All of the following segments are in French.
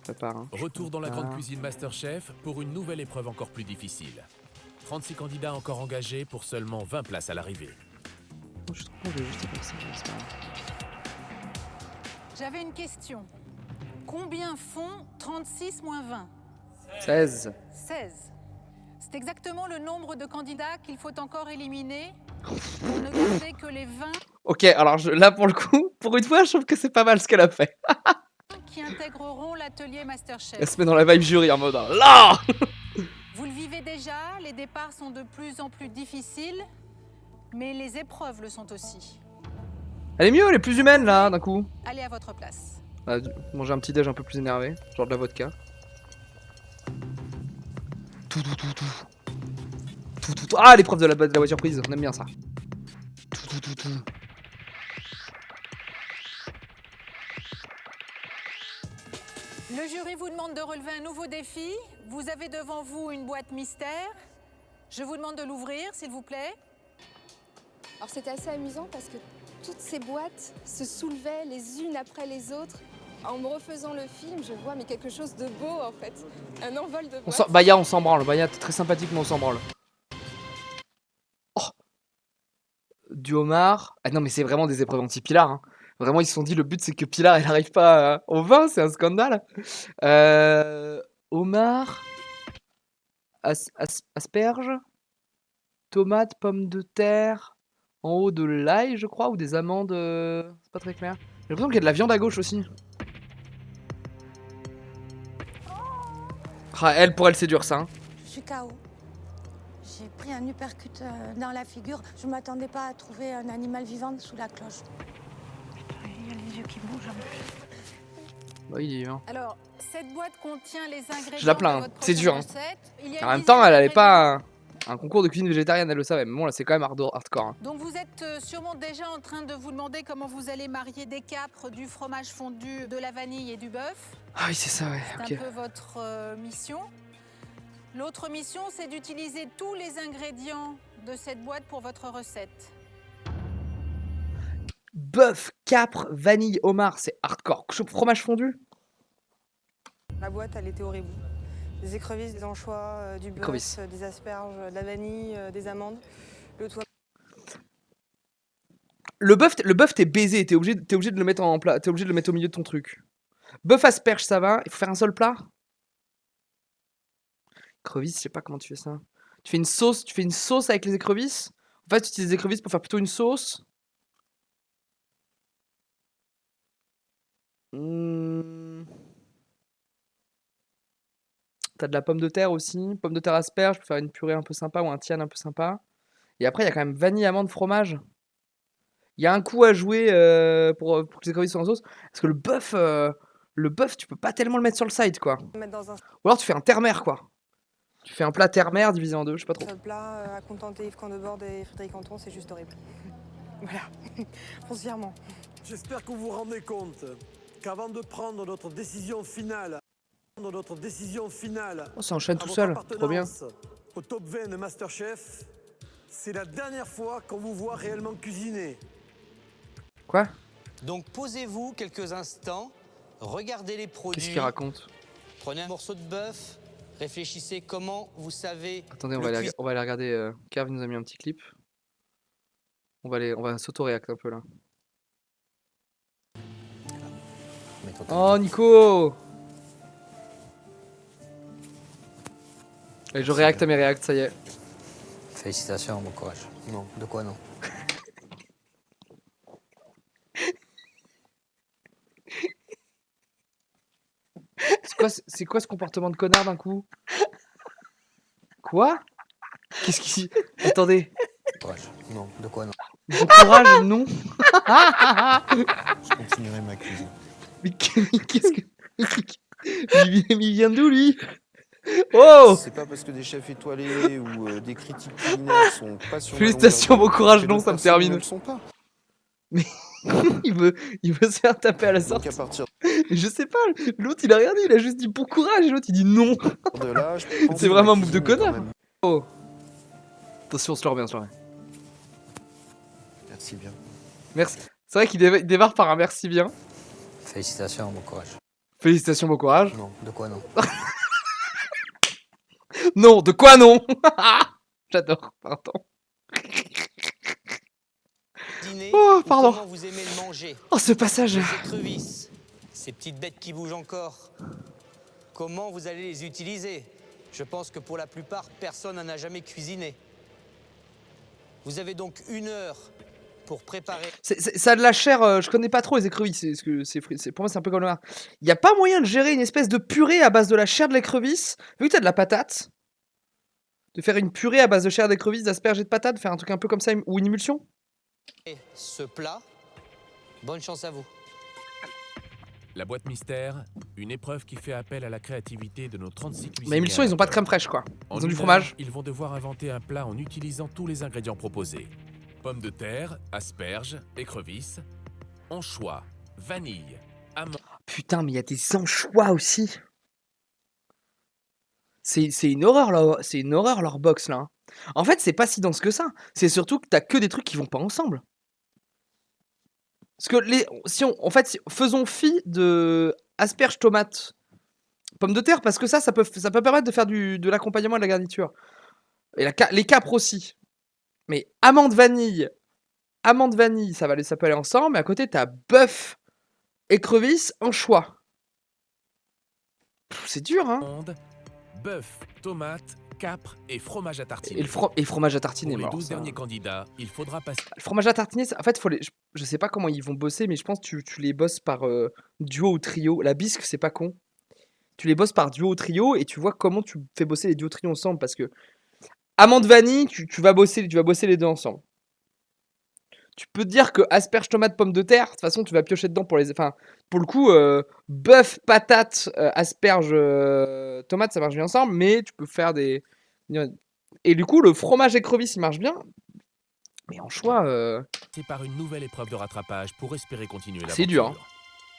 prépare. Hein. Retour dans la grande cuisine Masterchef pour une nouvelle épreuve encore plus difficile. 36 candidats encore engagés pour seulement 20 places à l'arrivée. Oh, je suis trop con, je vais juste faire ça, j'espère. J'avais une question. Combien font 36 moins 20? 16. 16. C'est exactement le nombre de candidats qu'il faut encore éliminer pour ne garder que les 20 Ok, alors là pour le coup, pour une fois, je trouve que c'est pas mal ce qu'elle a fait. qui intégreront l'atelier Elle Masterchef. se met dans la vibe jury en mode là. Vous le vivez déjà, les départs sont de plus en plus difficiles, mais les épreuves le sont aussi. Elle est mieux, elle est plus humaine là, d'un coup. Allez à votre place. On va manger un petit déj un peu plus énervé, genre de la vodka. Tout. Ah, l'épreuve de la voiture prise, on aime bien ça. Tout. Le jury vous demande de relever un nouveau défi. Vous avez devant vous une boîte mystère. Je vous demande de l'ouvrir, s'il vous plaît. Alors c'était assez amusant parce que toutes ces boîtes se soulevaient les unes après les autres. En me refaisant le film, je vois mais quelque chose de beau en fait. Un envol de boîtes. Baya, on s'en branle. Baya, t'es très sympathique, mais on s'en branle. Oh, du homard. Ah non, mais c'est vraiment des épreuves anti-Pilar. Hein. Vraiment, ils se sont dit, le but, c'est que Pilar, elle n'arrive pas au vin, c'est un scandale. Homard. Asperge. Tomate, pommes de terre. En haut de l'ail, je crois, ou des amandes. C'est pas très clair. J'ai l'impression qu'il y a de la viande à gauche aussi. Ah, pour elle, c'est dur ça. Hein. Je suis KO. J'ai pris un uppercut dans la figure. Je m'attendais pas à trouver un animal vivant sous la cloche. Il y a les yeux qui bougent en plus. Bah, il y est, hein. Alors, cette boîte contient les ingrédients Je la plains, de votre c'est dur. Hein. recette. Il y a En une même temps, dizaine elle avait d'ingrédients. pas un concours de cuisine végétarienne, elle le savait. Mais bon, là, c'est quand même hardcore. Hein. Donc vous êtes sûrement déjà en train de vous demander comment vous allez marier des capres, du fromage fondu, de la vanille et du bœuf. Ah oui, c'est ça, ouais. C'est Ok. un peu votre mission. L'autre mission, c'est d'utiliser tous les ingrédients de cette boîte pour votre recette. Bœuf, capre, vanille, homard, c'est hardcore. Fromage fondu. La boîte, elle était horrible. Des écrevisses, des anchois, du bœuf, des asperges, de la vanille, des amandes. Le tout. Le bœuf, t'es baisé. T'es obligé de le mettre en plat. T'es obligé de le mettre au milieu de ton truc. Bœuf, asperge, ça va. Il faut faire un seul plat. Écrevisses, je sais pas comment tu fais ça. Tu fais une sauce avec les écrevisses. En fait, tu utilises les écrevisses pour faire plutôt une sauce. T'as de la pomme de terre aussi. Pomme de terre asperge pour faire une purée un peu sympa ou un tian un peu sympa. Et après, il y a quand même vanille, amande, fromage. Il y a un coup à jouer pour que les écrevisses soient en sauce. Parce que le bœuf, tu peux pas tellement le mettre sur le side, quoi. Ou alors tu fais un terre-mer, quoi. Tu fais un plat terre-mer divisé en deux, je sais pas trop. Ce plat a contenté Yves Candebord et Frédéric Anton, c'est juste horrible. Voilà, foncièrement. J'espère que vous vous rendez compte qu'avant de prendre notre décision finale, Oh, ça enchaîne tout seul, trop bien. Au top 20 de Masterchef, c'est la dernière fois qu'on vous voit réellement cuisiner. Quoi? Donc posez-vous quelques instants, regardez les produits. Qu'est-ce qu'il raconte? Prenez un morceau de bœuf, réfléchissez comment vous savez. Attendez, on va aller regarder. Kerv nous a mis un petit clip. On va s'auto-réact un peu là. Oh Nico! Allez, je réacte à mes réacts, ça y est. Félicitations, bon courage. Non, de quoi non? C'est quoi ce comportement de connard d'un coup? Quoi? Qu'est-ce qui... Attendez. Courage. Non, de quoi non? Bon courage, non. Je continuerai ma cuisine. Mais qu'est-ce que... Mais il vient d'où lui? Oh! C'est pas parce que des chefs étoilés ou des critiques culinaires sont pas sur Félicitations, bon courage, non, ça me termine. Ne le sont pas. Mais il veut se faire taper à la sortie. Donc à partir Je sais pas, l'autre il a rien dit, il a juste dit bon courage et l'autre il dit non. de là, je pense C'est que vraiment la un move de cuisine est quand connard. même- Oh. Attention, on se le revient, on se le revient. Merci bien. Merci. C'est vrai qu'il démarre par un merci bien. Félicitations, bon courage. Félicitations, bon courage. Non, de quoi non? Non, de quoi non? J'adore, pardon. Dîner Oh, ou pardon. comment vous aimez le manger? Oh, ce passage. Les écrevisses, ces petites bêtes qui bougent encore. Comment vous allez les utiliser? Je pense que pour la plupart, personne n'en a jamais cuisiné. Vous avez donc 1 heure pour préparer. Ça a de la chair, je connais pas trop les écrevisses. Pour moi, c'est un peu comme le lard. Y a pas moyen de gérer une espèce de purée à base de la chair de l'écrevisse, vu que t'as de la patate, de faire une purée à base de chair d'écrevisse, d'asperges et de patates, faire un truc un peu comme ça, ou une émulsion? Ce plat. Bonne chance à vous. La boîte mystère, une épreuve qui fait appel à la créativité de nos 36 cuisiniers. Mais émulsion, ils ont pas de crème fraîche, quoi. En Ils ont du 1 fromage. heure, ils vont devoir inventer un plat en utilisant tous les ingrédients proposés. Pommes de terre, asperges, écrevisses, anchois, vanille, amandes. Putain, mais il y a des anchois aussi. C'est une horreur, là. C'est une horreur, leur box, là. En fait, c'est pas si dense que ça. C'est surtout que t'as que des trucs qui vont pas ensemble. Parce que faisons fi de asperges, tomates, pommes de terre, parce que ça peut permettre de faire de l'accompagnement et de la garniture. Et les capres aussi. Mais amande vanille, ça peut aller ensemble. Mais à côté, t'as bœuf, écrevisse, anchois. C'est dur, hein. Bœuf, tomate, capre et fromage à tartiner. Et fromage à tartiner. Pour les alors 12 ça- derniers candidats, il faudra passer. Le fromage à tartiner, en fait, je sais pas comment ils vont bosser, mais je pense que tu les bosses par duo ou trio. La bisque, c'est pas con. Tu les bosses par duo ou trio et tu vois comment tu fais bosser les duos trio ensemble. Parce que amande vanille, tu vas bosser les deux ensemble. Tu peux te dire que asperge, tomate, pomme de terre, de toute façon, tu vas piocher dedans pour les. Enfin, pour le coup, bœuf, patate, asperge, tomate, ça marche bien ensemble, mais tu peux faire des. Et du coup, le fromage écrevisse, il marche bien. Mais en choix. C'est par une nouvelle épreuve de rattrapage pour espérer continuer l'aventure. C'est dur, hein.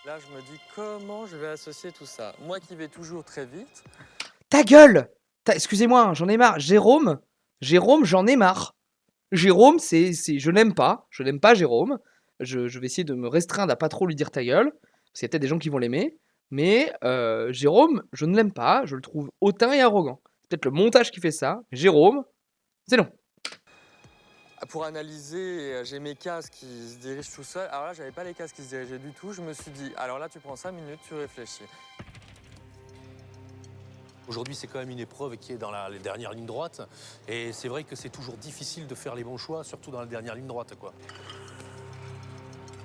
Là, je me dis comment je vais associer tout ça. Moi qui vais toujours très vite. Ta gueule! Excusez-moi, hein, j'en ai marre. Jérôme, j'en ai marre. Jérôme, je n'aime pas. Je n'aime pas Jérôme. Je vais essayer de me restreindre à pas trop lui dire ta gueule. Parce qu'il y a peut-être des gens qui vont l'aimer. Mais Jérôme, je ne l'aime pas. Je le trouve hautain et arrogant. C'est peut-être le montage qui fait ça. Mais Jérôme, c'est non. Pour analyser, j'ai mes cases qui se dirigent tout seuls. Alors là, j'avais pas les cases qui se dirigeaient du tout. Je me suis dit, alors là, tu prends 5 minutes, tu réfléchis. Aujourd'hui, c'est quand même une épreuve qui est dans les dernières lignes droites. Et c'est vrai que c'est toujours difficile de faire les bons choix, surtout dans la dernière ligne droite, quoi.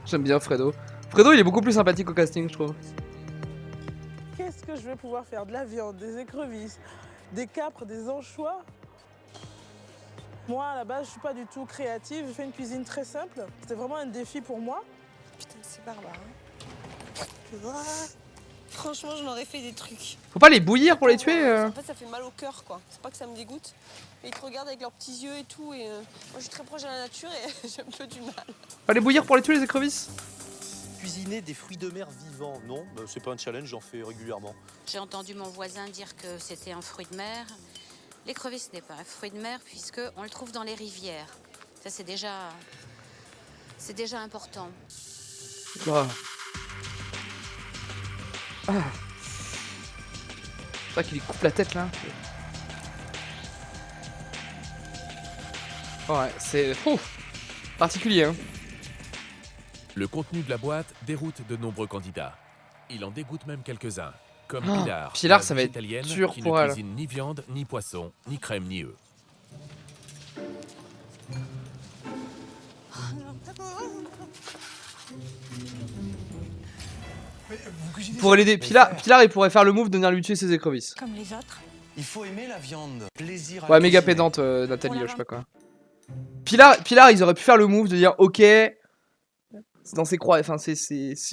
J'aime bien Fredo. Fredo, il est beaucoup plus sympathique au casting, je trouve. Qu'est-ce que je vais pouvoir faire? De la viande, des écrevisses, des capres, des anchois? Moi, à la base, je suis pas du tout créative. Je fais une cuisine très simple. C'était vraiment un défi pour moi. Putain, c'est barbare. Hein. Franchement, je m'aurais fait des trucs. Faut pas les bouillir pour les tuer En fait, ça fait mal au cœur, quoi. C'est pas que ça me dégoûte. Mais ils te regardent avec leurs petits yeux et tout. Et moi, je suis très proche de la nature et j'ai un peu du mal. Pas les bouillir pour les tuer, les écrevisses? Cuisiner des fruits de mer vivants, non, c'est pas un challenge, j'en fais régulièrement. J'ai entendu mon voisin dire que c'était un fruit de mer. L'écrevisse n'est pas un fruit de mer puisqu'on le trouve dans les rivières. Ça, c'est déjà important. Ah. Ah. C'est vrai qu'il lui coupe la tête là. Ouais, c'est particulier, hein. Le contenu de la boîte déroute de nombreux candidats. Il en dégoûte même quelques-uns, comme Oh, Pilar. Pilar, la ça va être végétalienne dur qui pour ne elle. cuisine ni viande, ni poisson, ni crème, ni œufs. Pour l'aider, Pilar, il pourrait faire le move de venir lui tuer ses écrevisses. Comme les autres. Il faut aimer la viande. Plaisir à Ouais, la méga cuisiner. pédante, Nathalie, je sais pas quoi. Pilar, ils auraient pu faire le move de dire ok, c'est dans ses croix, enfin c'est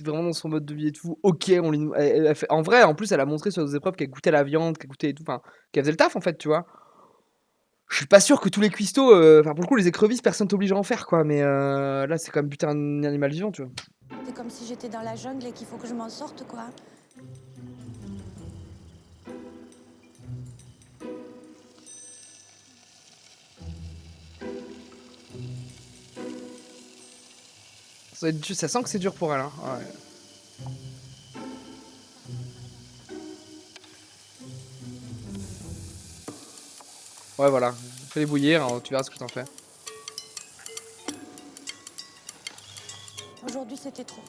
vraiment dans son mode de vie et tout. Ok, elle fait, en vrai, en plus, elle a montré sur des épreuves qu'elle goûtait la viande, qu'elle goûtait et tout, enfin qu'elle faisait le taf en fait, tu vois. Je suis pas sûr que tous les cuistots, enfin pour le coup, les écrevisses, personne t'oblige à en faire quoi, mais là c'est quand même buter un animal vivant, tu vois. C'est comme si j'étais dans la jungle et qu'il faut que je m'en sorte, quoi. Ça sent que c'est dur pour elle, hein. Ouais. Ouais, voilà. Fais-les bouillir, hein, tu verras ce que t'en fais. Aujourd'hui, c'était trop.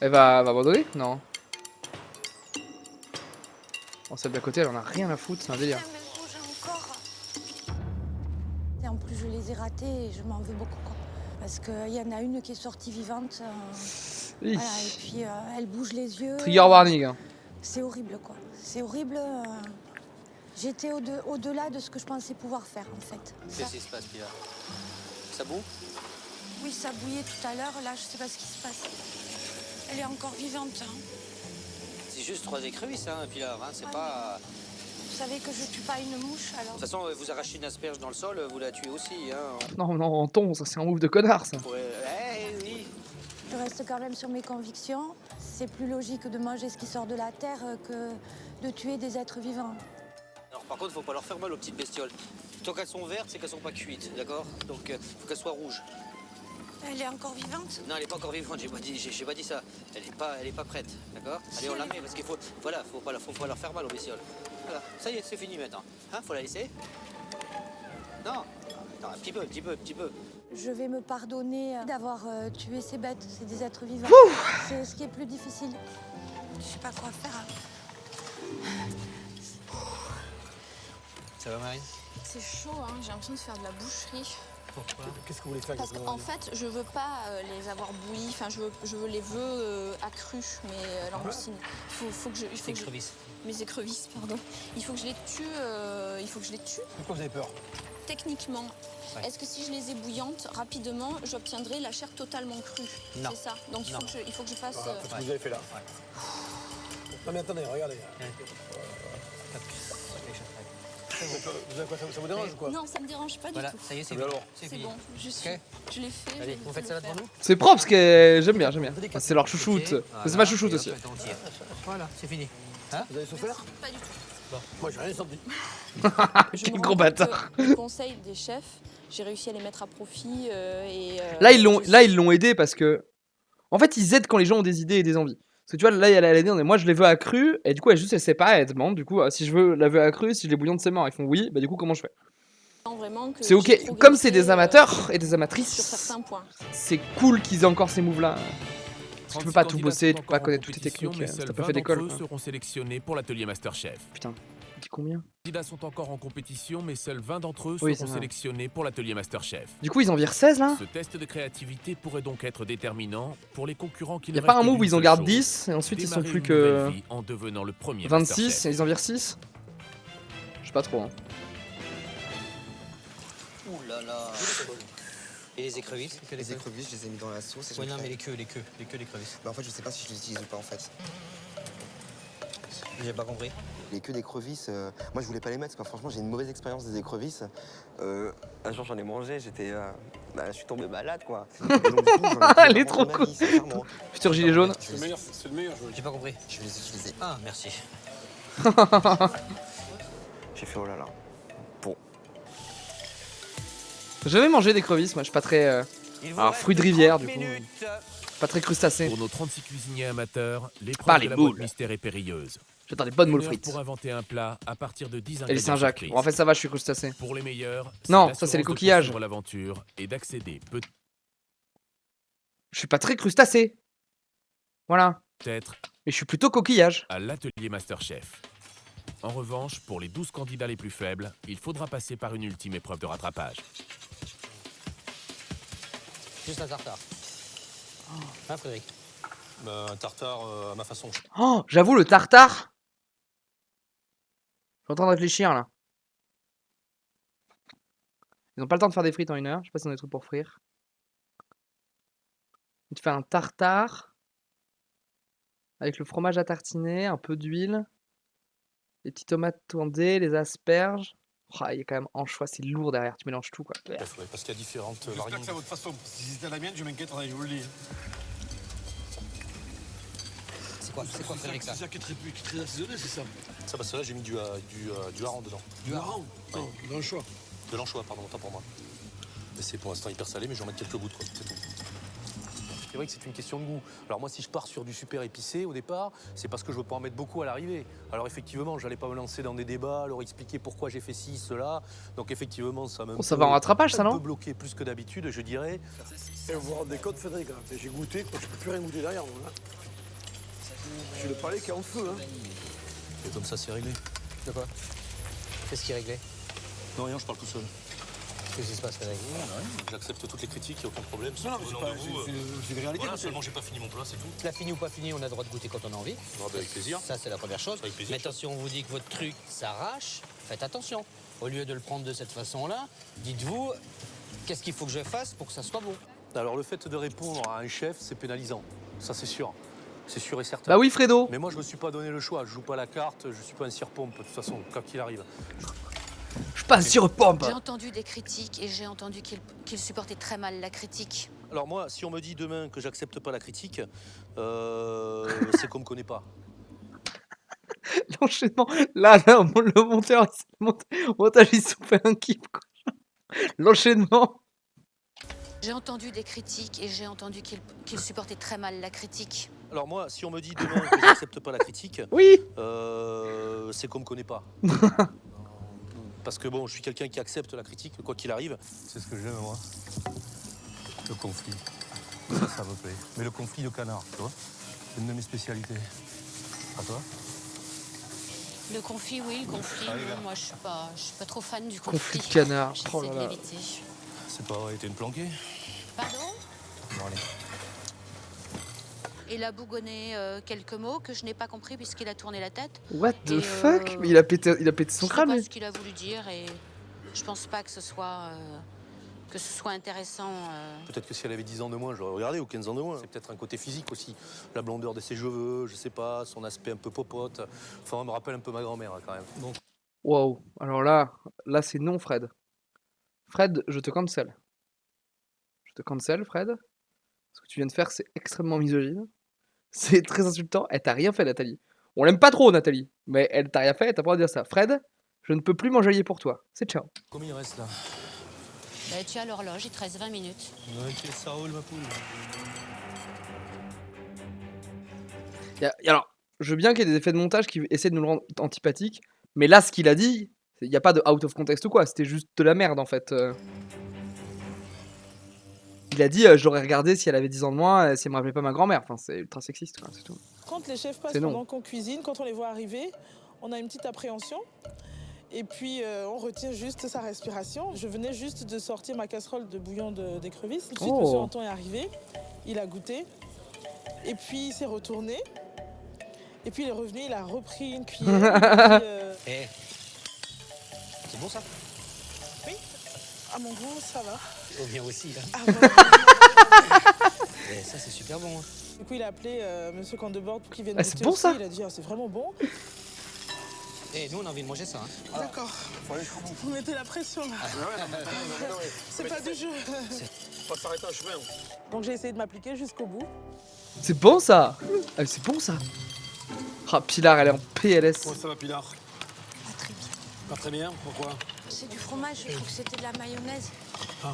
Elle va abandonner? Non. Bon, celle d'à côté, elle en a rien à foutre, c'est un délire. Et en plus, je les ai ratés et je m'en veux beaucoup, quoi. Parce qu'il y en a une qui est sortie vivante. Oui. Voilà, et puis, elle bouge les yeux. Trigger warning. Hein. C'est horrible, quoi. C'est horrible. J'étais au-delà de ce que je pensais pouvoir faire, en fait. Qu'est-ce qui se passe, Pia? Ça boue? Oui, ça bouillait tout à l'heure. Là, je sais pas ce qui se passe. Elle est encore vivante. Hein. C'est juste 3 écrevisses, hein, Pilar. Hein, c'est pas... Vous savez que je tue pas une mouche, alors. De toute façon, vous arrachez une asperge dans le sol, vous la tuez aussi. Hein. Non, non, Anton, ça c'est un move de connard, ça. Ouais, oui. Je reste quand même sur mes convictions. C'est plus logique de manger ce qui sort de la terre que de tuer des êtres vivants. Alors, par contre, faut pas leur faire mal aux petites bestioles. Tant qu'elles sont vertes, c'est qu'elles sont pas cuites, d'accord? Donc, faut qu'elles soient rouges. Elle est encore vivante? Non, elle est pas encore vivante, j'ai pas dit ça. Elle est pas prête, d'accord? Allez, on la met parce qu'il faut... Voilà, faut pas leur faire mal aux bestioles. Voilà, ça y est, c'est fini maintenant. Hein, faut la laisser? Non. Attends, un petit peu. Je vais me pardonner d'avoir tué ces bêtes, c'est des êtres vivants. C'est ce qui est plus difficile. Je sais pas quoi faire. Ça va, Marine? C'est chaud, hein. J'ai l'impression de faire de la boucherie. Pourquoi? Qu'est-ce que vous voulez faire? Parce qu'en fait, je veux pas les avoir bouillis, enfin je veux les vœux accrus, mais langoustines. Il faut que je... Mes écrevisses, pardon. Il faut que je les tue, Pourquoi vous avez peur? Techniquement. Ouais. Est-ce que si je les ai bouillantes, rapidement, j'obtiendrai la chair totalement crue? Non. C'est ça. Donc il faut que je fasse... Voilà, c'est ce que vous avez fait là. Non mais attendez, regardez. Vous avez quoi, ça vous dérange ou quoi? Non, ça me dérange pas du tout. Ça y est, c'est bon. bon. C'est bon, je l'ai fait. Allez, vous faites ça devant nous? C'est propre, parce que j'aime bien. C'est leur chouchoute. Voilà. C'est ma chouchoute aussi. Voilà, c'est fini. Hein? Vous avez souffert? Pas du tout. Bon. Moi j'ai rien senti. Quel gros bâtard. Le conseil des chefs, j'ai réussi à les mettre à profit Là ils l'ont aidé parce que en fait ils aident quand les gens ont des idées et des envies. Parce que tu vois là elle a aidé, moi je les veux accrues et du coup elle sait pas, elle demande du coup si je veux la veux accrue, si je les bouillonne c'est mort. Ils font oui, bah du coup comment je fais? C'est ok, comme c'est des amateurs et des amatrices, sur certains points. C'est cool qu'ils aient encore ces moves là. Parce que tu peux pas tout bosser, tu peux pas connaître toutes les techniques, t'as pas fait d'école. Seront sélectionnés pour l'atelier Masterchef. Putain, dis combien? Les candidats sont encore en compétition, mais seuls 20 d'entre eux Oui, seront sélectionnés pour l'atelier Masterchef. Du coup, ils en virent 16 là? Ce test de créativité pourrait donc être déterminant pour les concurrents qui y a pas un move où ils en gardent 10 et ensuite ils sont plus que en devenant le premier 26 et ils en virent 6? Je sais pas trop. Hein. Ouh là là. Et les écrevisses? Les écrevisses, je les ai mis dans la sauce. Et ouais, non, mais les queues d'écrevisses. Bah en fait, je sais pas si je les utilise ou pas en fait. J'ai pas compris. Les queues d'écrevisses, moi je voulais pas les mettre parce que franchement j'ai une mauvaise expérience des écrevisses. Un jour j'en ai mangé, je suis tombé malade quoi. Elle est trop cool. Futur gilet jaune. C'est le meilleur. J'ai pas compris. Je vais les utiliser. Ah, merci. J'ai fait oh là là. Bon. J'ai jamais mangé d'écrevisses, moi je suis pas très. Alors, fruits de rivière du coup. Pas très crustacé. Pour nos 36 cuisiniers amateurs, l'épreuve de la boîte mystère est périlleuse. J'attends des bonnes moules frites. Pour inventer un plat à partir de 10 ingrédients. Et les Saint-Jacques. Bon, en fait, ça va, je suis crustacé. Pour les meilleurs, non, ça c'est les coquillages. Pour l'aventure et d'accéder Je suis pas très crustacé. Voilà. Peut-être. Mais je suis plutôt coquillage. À l'atelier Masterchef. En revanche, pour les 12 candidats les plus faibles, il faudra passer par une ultime épreuve de rattrapage. Juste un tartare. Hein, Frédéric? Un tartare à ma façon. Oh, j'avoue, le tartare. Je suis en train de réfléchir là. Ils ont pas le temps de faire des frites en 1 heure. Je sais pas si on a des trucs pour frire. Tu fais un tartare avec le fromage à tartiner, un peu d'huile, les petites tomates tournées, les asperges. Oh, il y a quand même anchois, c'est lourd derrière. Tu mélanges tout quoi. Parce qu'il y a différentes variantes. J'espère que c'est à votre façon. Si c'était la mienne, je m'inquiéterais, je vous le dis. C'est quoi Frédéric, ça? C'est ça qui est très assaisonné, c'est ça? Ça, parce que là, j'ai mis du hareng dedans. Du hareng? Non, de l'anchois. De l'anchois, pardon, autant pour moi. C'est pour l'instant hyper salé, mais je vais en mettre quelques gouttes, quoi. C'est tout. c'est vrai que c'est une question de goût. Alors moi, si je pars sur du super épicé au départ, c'est parce que je veux pas en mettre beaucoup à l'arrivée. Alors effectivement, j'allais pas me lancer dans des débats, leur expliquer pourquoi j'ai fait ci, cela. Donc effectivement, ça m'a ça va en rattrapage, ça, non? un peu bloqué plus que d'habitude, je dirais. Et vous vous rendez compte, Frédéric, hein, j'ai goûté, quoi, je peux plus rien goûter derrière. Moi, hein. J'ai le palais qui est en feu. Hein. Et comme ça, c'est réglé. De quoi? Qu'est-ce qui est réglé? Non, rien, je parle tout seul. Qu'est-ce qui se passe, Frédéric? J'accepte toutes les critiques, il n'y a aucun problème. Non, mais c'est une réalité. Voilà, seulement j'ai pas fini mon plat, c'est tout. Plat fini ou pas fini, on a le droit de goûter quand on a envie. Avec plaisir. Ça, c'est la première chose. Avec plaisir. Maintenant, si on vous dit que votre truc s'arrache, faites attention. Au lieu de le prendre de cette façon-là, dites-vous, qu'est-ce qu'il faut que je fasse pour que ça soit bon? Alors, le fait de répondre à un chef, c'est pénalisant. Ça, c'est sûr. C'est sûr et certain. Bah oui, Fredo. Mais moi, je me suis pas donné le choix. Je joue pas la carte, je suis pas un cire-pompe, de toute façon, quoi qu'il arrive. Je suis pas un sire-pompe. J'ai entendu des critiques et j'ai entendu qu'il supportait très mal la critique. Alors moi, si on me dit demain que j'accepte pas la critique, c'est qu'on me connaît pas. L'enchaînement. Là, le monteur, le montage, ils se sont fait un kiff, quoi. L'enchaînement. J'ai entendu des critiques et j'ai entendu qu'il supportait très mal la critique. Alors moi, si on me dit demain que j'accepte pas la critique, oui, c'est qu'on me connaît pas. Parce que bon, je suis quelqu'un qui accepte la critique, quoi qu'il arrive. C'est ce que j'aime, moi. Le conflit. Ça me plaît. Mais le conflit de canard, tu vois, c'est une de mes spécialités. À toi? Le conflit, oui, le conflit. Non, moi, je suis pas trop fan du conflit conflit. de canard. J'essaie Oh là de là. l'éviter. C'est pas été une planquée? Pardon? Bon, allez. Il a bougonné quelques mots que je n'ai pas compris puisqu'il a tourné la tête. What the fuck? Mais il a pété son crâne, Je sais lui. pas ce qu'il a voulu dire et je pense pas que ce soit intéressant. Peut-être que si elle avait 10 ans de moins, j'aurais regardé, ou 15 ans de moins. C'est peut-être un côté physique aussi. La blondeur de ses cheveux, je sais pas, son aspect un peu popote. Enfin, on me rappelle un peu ma grand-mère, hein, quand même. Donc... Wow. Alors là c'est non, Fred. Fred, je te cancel. Je te cancel, Fred. Ce que tu viens de faire, c'est extrêmement misogyne. C'est très insultant. Elle t'a rien fait, Nathalie. On l'aime pas trop, Nathalie. Mais elle t'a rien fait, elle t'a pas le droit de dire ça. Fred, je ne peux plus m'enjailler pour toi. C'est ciao. Combien il reste là? Tu as l'horloge, il te reste 20 minutes. Ok, ça roule ma poule. Alors, je veux bien qu'il y ait des effets de montage qui essaient de nous le rendre antipathique. Mais là, ce qu'il a dit, il n'y a pas de out of context ou quoi. C'était juste de la merde, en fait. Il a dit, j'aurais regardé si elle avait 10 ans de moins, si elle me rappelait pas ma grand-mère. Enfin, c'est ultra sexiste, quoi, c'est tout. Quand les chefs passent C'est non. pendant qu'on cuisine, quand on les voit arriver, on a une petite appréhension. Et puis, on retient juste sa respiration. Je venais juste de sortir ma casserole de bouillon d'écrevisses. Tout de suite, M. Anton est arrivé. Il a goûté. Et puis, il s'est retourné. Et puis, il est revenu, il a repris une cuillère. Eh, c'est bon, ça? Oui, à mon goût, ça va. Au bien aussi, là. Ah, bon. Eh, ça, c'est super bon. Hein. Du coup, il a appelé M. Candebord pour qu'il vienne Ah, goûter c'est bon, aussi. ça? Il a dit, ah, c'est vraiment bon. Et nous, on a envie de manger ça. Hein. D'accord. Vous mettez la pression, là. C'est pas du jeu. Faut pas s'arrêter à chemin. Donc, j'ai essayé de m'appliquer jusqu'au bout. C'est bon, ça. Ah, c'est bon, ça. Ah, Pilar, elle est en PLS. Comment ça va, Pilar? Pas très bien. Pas très bien, pourquoi? C'est du fromage, je trouve que c'était de la mayonnaise. Ah.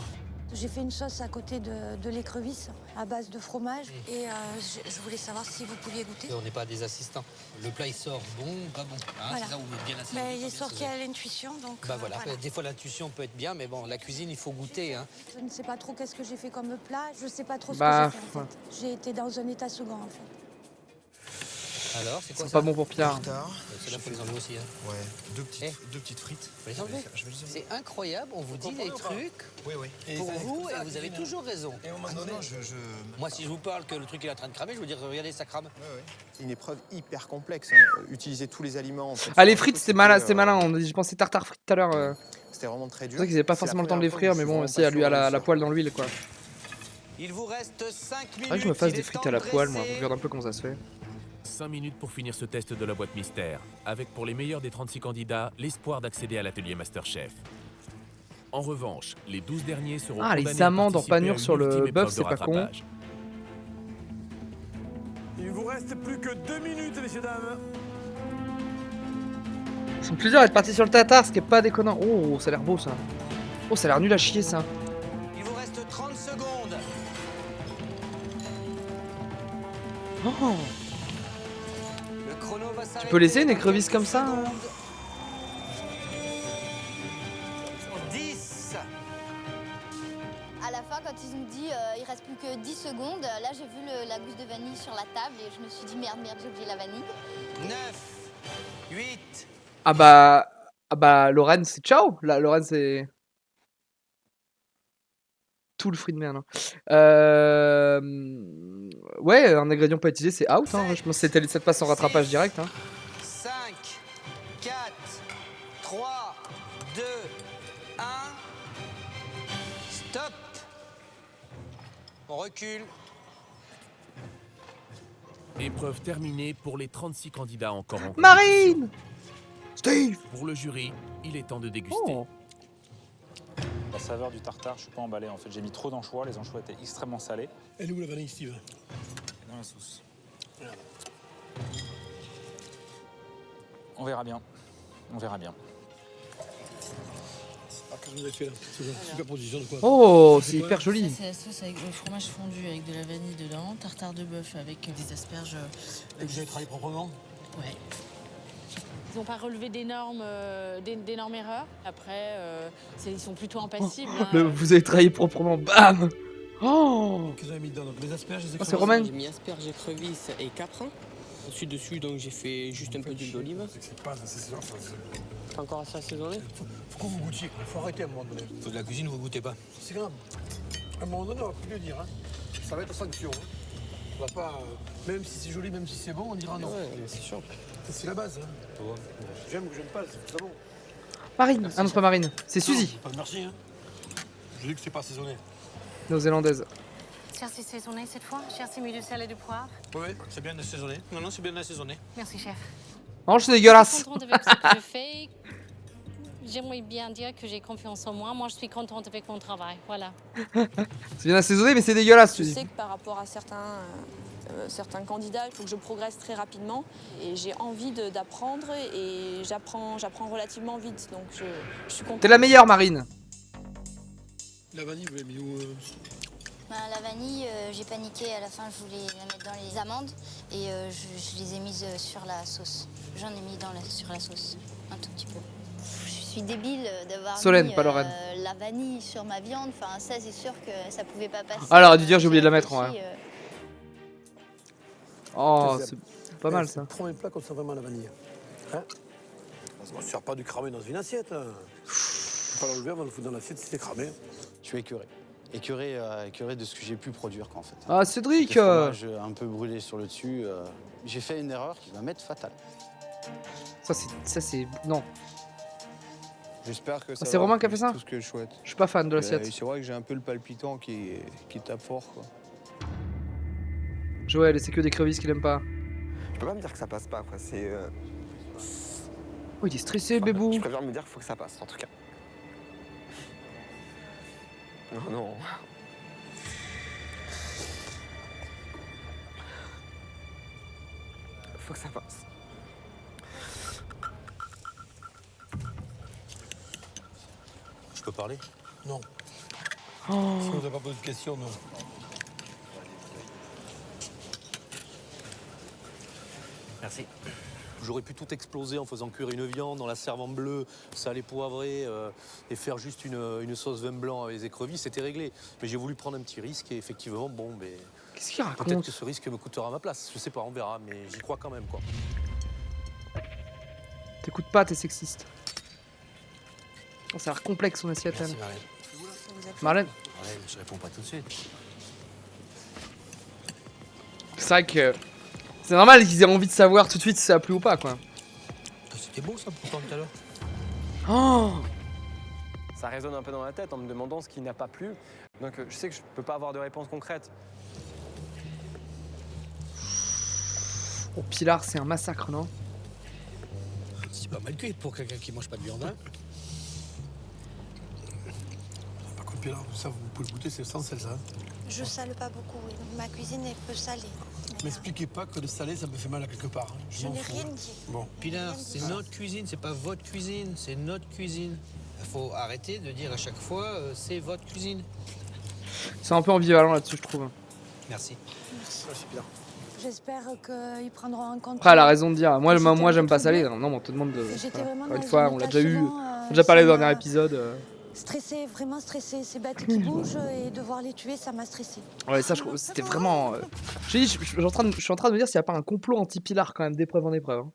J'ai fait une sauce à côté de l'écrevisse à base de fromage et je voulais savoir si vous pouviez goûter. On n'est pas des assistants. Le plat, il sort bon ou pas bon. Hein, Voilà. C'est ça, ou bien assaisonné, Mais il est bien sorti assaisonné. à l'intuition, donc Bah voilà. Des fois, l'intuition peut être bien, mais bon, la cuisine, il faut goûter. Hein. Je ne sais pas trop qu'est-ce que j'ai fait comme plat, je ne sais pas trop ce Bah, que j'ai fait en fait. J'ai été dans un état second en fait. Alors, c'est quoi C'est ça? pas bon pour Pilar. C'est là pour les enlever aussi. Hein. Ouais, deux petites frites. Faut les enlever. Je vais les enlever. C'est incroyable, on vous dit des trucs Oui, oui. pour vous et vous avez toujours raison. Non, Moi, si je vous parle que le truc est en train de cramer, je vous dis regardez, ça crame. C'est une épreuve hyper complexe. Hein. Utiliser tous les aliments. En fait, Ah, les frites, c'était malin, c'était malin. Je pensais tartare frites tout à l'heure. C'était vraiment très C'est dur. vrai qu'ils avaient pas C'est forcément la le temps de les première frire, mais fois où bon, je aussi, à lui à la sur- poêle dans l'huile, quoi. Il vous reste 5 minutes. Ah, que je me fasse il des est frites temps à la de poêle, moi. dresser. Regarde un peu comment ça se fait. 5 minutes pour finir ce test de la boîte mystère, avec pour les meilleurs des 36 candidats l'espoir d'accéder à l'atelier Masterchef. En revanche, les 12 derniers seront Ah, les condamnés à amandes en participer à panure une sur le ultime bœuf, épreuve c'est de pas con. rattrapage. Il vous reste plus que 2 minutes, messieurs, dames. Ils sont plusieurs à être partis sur le tatar, ce qui est pas déconnant. Oh, ça a l'air beau, ça. Oh, ça a l'air nul à chier, ça. Il vous reste 30 secondes. Oh. Le chrono va Tu s'arrêter peux laisser une dans écrevisse quelques comme ça hein secondes. 10. À la fin, quand ils ont dit il reste plus que 10 secondes, là j'ai vu la gousse de vanille sur la table et je me suis dit merde, j'ai oublié la vanille. 9. 8. Ah bah Lorraine c'est ciao. Là, Lorraine c'est tout le fruit de mer. Hein. Ouais, un ingrédient pas utilisé c'est out. Hein. Je pense que ça passe en rattrapage direct. Hein. 5, 4, 3, 2, 1. Stop. On recule. Épreuve terminée pour les 36 candidats encore en Marine. Steve. Pour le jury, il est temps de déguster. Oh. La saveur du tartare, je suis pas emballé en fait. J'ai mis trop d'anchois, les anchois étaient extrêmement salés. Elle est où la vanille, Steve? Dans la sauce. On verra bien. On verra bien. Ah, qu'est-ce que vous avez fait là? C'est une super position de quoi? Oh, c'est hyper joli. Ça, c'est la sauce avec le fromage fondu avec de la vanille dedans, tartare de bœuf avec des asperges. Et vous avez travaillé proprement? Ouais. Ils n'ont pas relevé d'énormes erreurs. Après, ils sont plutôt impassibles. Vous avez travaillé proprement. Bam. Oh. Qu'est-ce que vous avez mis dedans? Donc les asperges, les Ah, c'est Romain. J'ai mis asperges, écrevisses et capre. Ensuite dessus, donc j'ai fait juste un peu d'huile d'olive. C'est pas assaisonné. Pas encore assez assaisonné. Faut que vous goûtiez, il faut arrêter à un moment donné. Faut de la cuisine, vous goûtez pas. C'est grave. À un moment donné, on va plus le dire. Hein. Ça va être sanction. Hein. On va pas. Même si c'est joli, même si c'est bon, on dira non. Ouais, c'est sûr. C'est la base. Hein. J'aime ou j'aime pas, c'est très bon. Marine. Ah non, c'est pas Marine. C'est Suzy. Pas merci. Hein. Je dis que c'est pas assaisonné. Néo-zélandaise. Cherchez assaisonné cette fois. Cherchez mis du sel et du poivre. Oui, c'est bien assaisonné. Non, c'est bien assaisonné. Merci, chef. Non, c'est dégueulasse. Je suis contente avec ce que je fais. J'aimerais bien dire que j'ai confiance en moi. Moi, je suis contente avec mon travail. Voilà. C'est bien assaisonné, mais c'est dégueulasse, Je Suzy. sais que par rapport à certains candidats, il faut que je progresse très rapidement. Et j'ai envie d'apprendre et j'apprends relativement vite. Donc je suis contente. T'es la meilleure, Marine. La vanille, vous l'avez mis où La vanille, j'ai paniqué, à la fin je voulais la mettre dans les amandes et je les ai mises sur la sauce. J'en ai mis sur la sauce, un tout petit peu. Je suis débile d'avoir Solène, mis pas Lorraine. la vanille sur ma viande, enfin ça c'est sûr que ça pouvait pas passer. Ah, elle aurait dû dire j'ai oublié de la mettre en vrai. réfléchi, Oh, c'est pas mal ça. C'est le premier plat qu'on sent vraiment la vanille. Hein? On ne sert pas du cramé dans une assiette. Hein. Faut pas l'enlever, on va le foutre dans l'assiette si c'est cramé. Je suis écœuré. Écœuré de ce que j'ai pu produire, quoi, en fait. Ah, Cédric. Le fromage un peu brûlé sur le dessus. J'ai fait une erreur qui va m'être fatale. Ça c'est non. J'espère que ça C'est va, Romain qui a fait c'est ça? tout ce que je souhaite. Je suis pas fan de l'assiette. C'est vrai que j'ai un peu le palpitant qui tape fort, quoi. Joël, c'est que des crevisses qu'il aime pas. Je peux pas me dire que ça passe pas, quoi. C'est. Oh, il est stressé, bébou. Je préfère me dire qu'il faut que ça passe, en tout cas. Non, non. Faut que ça passe. Je peux parler? Non. Oh. Si on vous a pas posé de questions, non. Merci. J'aurais pu tout exploser en faisant cuire une viande, en la servant bleue, salée poivrée, et faire juste une sauce vin blanc avec les écrevisses, c'était réglé. Mais j'ai voulu prendre un petit risque et effectivement, bon, mais... Qu'est-ce qu'il raconte? Peut-être que ce risque me coûtera ma place, je sais pas, on verra, mais j'y crois quand même, quoi. T'écoutes pas, t'es sexiste. Oh, ça a l'air complexe son assiette. Merci, elle. Marlène. Marlène. Je réponds pas tout de suite. C'est vrai que c'est normal qu'ils aient envie de savoir tout de suite si ça a plu ou pas, quoi. C'était beau ça pourtant tout à l'heure. Oh. Ça résonne un peu dans la tête en me demandant ce qui n'a pas plu. Donc je sais que je peux pas avoir de réponse concrète. Oh, Pilar, c'est un massacre, non? C'est pas mal cuit pour quelqu'un qui mange pas de viande. Hein. Par contre, Pilar, ça vous pouvez le goûter, c'est sans sel ça. Je sale pas beaucoup, oui. Ma cuisine est peu salée. M'expliquez pas que le salé, ça me fait mal à quelque part. Hein. Je m'en n'ai fous, rien hein. dit. Bon. Pilar, c'est notre cuisine, c'est pas votre cuisine, c'est notre cuisine. Il faut arrêter de dire à chaque fois c'est votre cuisine. C'est un peu ambivalent là-dessus, je trouve. Merci. Merci Pilar. J'espère qu'ils prendront en compte. Après, elle a raison de dire. Moi J'étais j'aime pas troublée. salé. Non, mais on te demande de. J'étais Voilà. vraiment Encore une dans fois, un on l'a état déjà eu. souvent, On a déjà parlé dans le dernier épisode. Stressée, vraiment stressée. Ces bêtes qui bougent et devoir les tuer, ça m'a stressée. Ouais, ça, c'était vraiment. Je suis en train de me dire s'il n'y a pas un complot anti-Pilar quand même, d'épreuve en épreuve. Hein.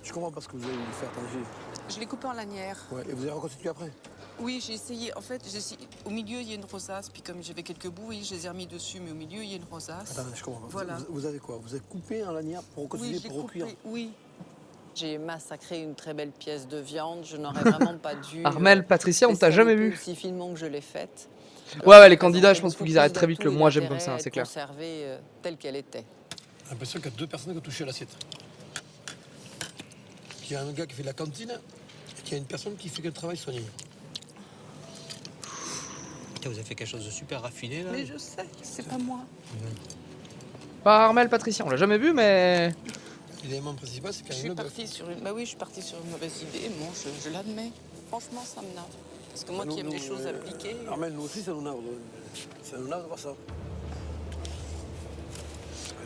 Je comprends pas ce que vous avez voulu faire, Tangier. Je l'ai coupé en lanière. Ouais, et vous avez reconstitué après? Oui, j'ai essayé. En fait, au milieu, il y a une rosace. Puis comme j'avais quelques bouts, oui, je les ai remis dessus. Mais au milieu, il y a une rosace. Attendez, je comprends pas. Voilà. Vous avez quoi? Vous avez coupé en lanière pour reconstituer, Oui, pour recuire? oui. J'ai massacré une très belle pièce de viande. Je n'aurais vraiment pas dû... Armel, Patricia, on t'a jamais vu. Aussi finement que je l'ai faite. Ouais, les candidats, je pense qu'il faut qu'ils arrêtent très vite le moi j'aime comme ça, c'est clair. Conservée telle qu'elle était. J'ai l'impression qu'il y a deux personnes qui ont touché l'assiette. Il y a un gars qui fait de la cantine et qu'il y a une personne qui fait que le travail soigné. Putain, vous avez fait quelque chose de super raffiné là. Mais je sais, c'est pas moi. Pas Armel, Patricia, on l'a jamais vu, mais. L'élément principal, c'est quand même le bœuf. Bah oui, je suis partie sur une mauvaise idée. Bon, je l'admets. Franchement, ça me nave. Parce que moi qui aime les choses appliquées... Armel, nous aussi, ça nous nave. Ça nous nave de voir ça.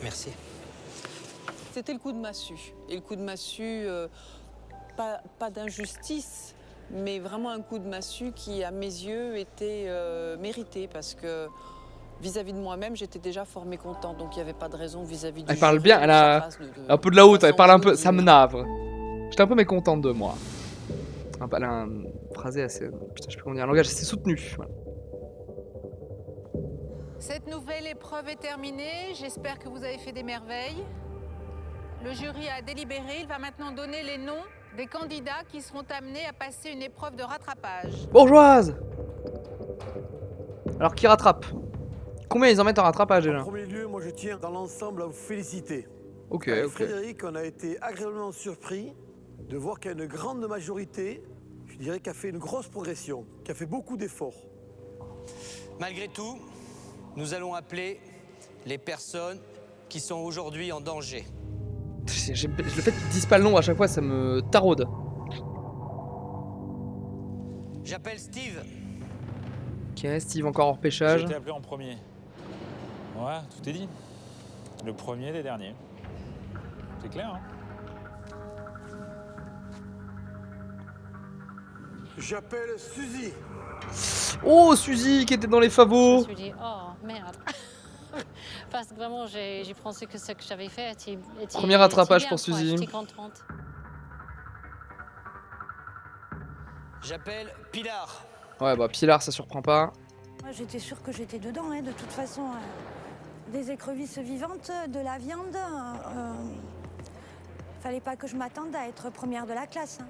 Merci. C'était le coup de massue. Et le coup de massue, pas d'injustice, mais vraiment un coup de massue qui, à mes yeux, était mérité. Parce que vis-à-vis de moi-même, j'étais déjà fort mécontente. Donc il n'y avait pas de raison vis-à-vis du Elle parle jury bien, que elle ça a passe un peu de la haute, elle parle un peu, ça me navre. J'étais un peu mécontente de moi. Elle a un phrasé assez. Putain, je sais plus comment dire, un langage assez soutenu. Voilà. Cette nouvelle épreuve est terminée. J'espère que vous avez fait des merveilles. Le jury a délibéré. Il va maintenant donner les noms des candidats qui seront amenés à passer une épreuve de rattrapage. Bourgeoise! Alors, qui rattrape? Combien ils en mettent en rattrapage déjà? En premier lieu, moi je tiens dans l'ensemble à vous féliciter. Ok, Avec ok. Frédéric, on a été agréablement surpris de voir qu'il y a une grande majorité, je dirais, qui a fait une grosse progression, qui a fait beaucoup d'efforts. Malgré tout, nous allons appeler les personnes qui sont aujourd'hui en danger. Le fait qu'ils disent pas le nom à chaque fois, ça me taraude. J'appelle Steve. Ok, Steve encore hors pêchage. J'ai été appelé en premier. Ouais, tout est dit. Le premier des derniers. C'est clair, hein? J'appelle Suzy. Oh, Suzy qui était dans les favos. Je me suis dit, oh merde. Parce que vraiment, j'ai pensé que ce que j'avais fait était Premier rattrapage bien, pour quoi. Suzy. J'étais contente. J'appelle Pilar. Ouais, bah Pilar, ça surprend pas. Moi, j'étais sûre que j'étais dedans, hein. De toute façon, des écrevisses vivantes, de la viande. Fallait pas que je m'attende à être première de la classe. Hein.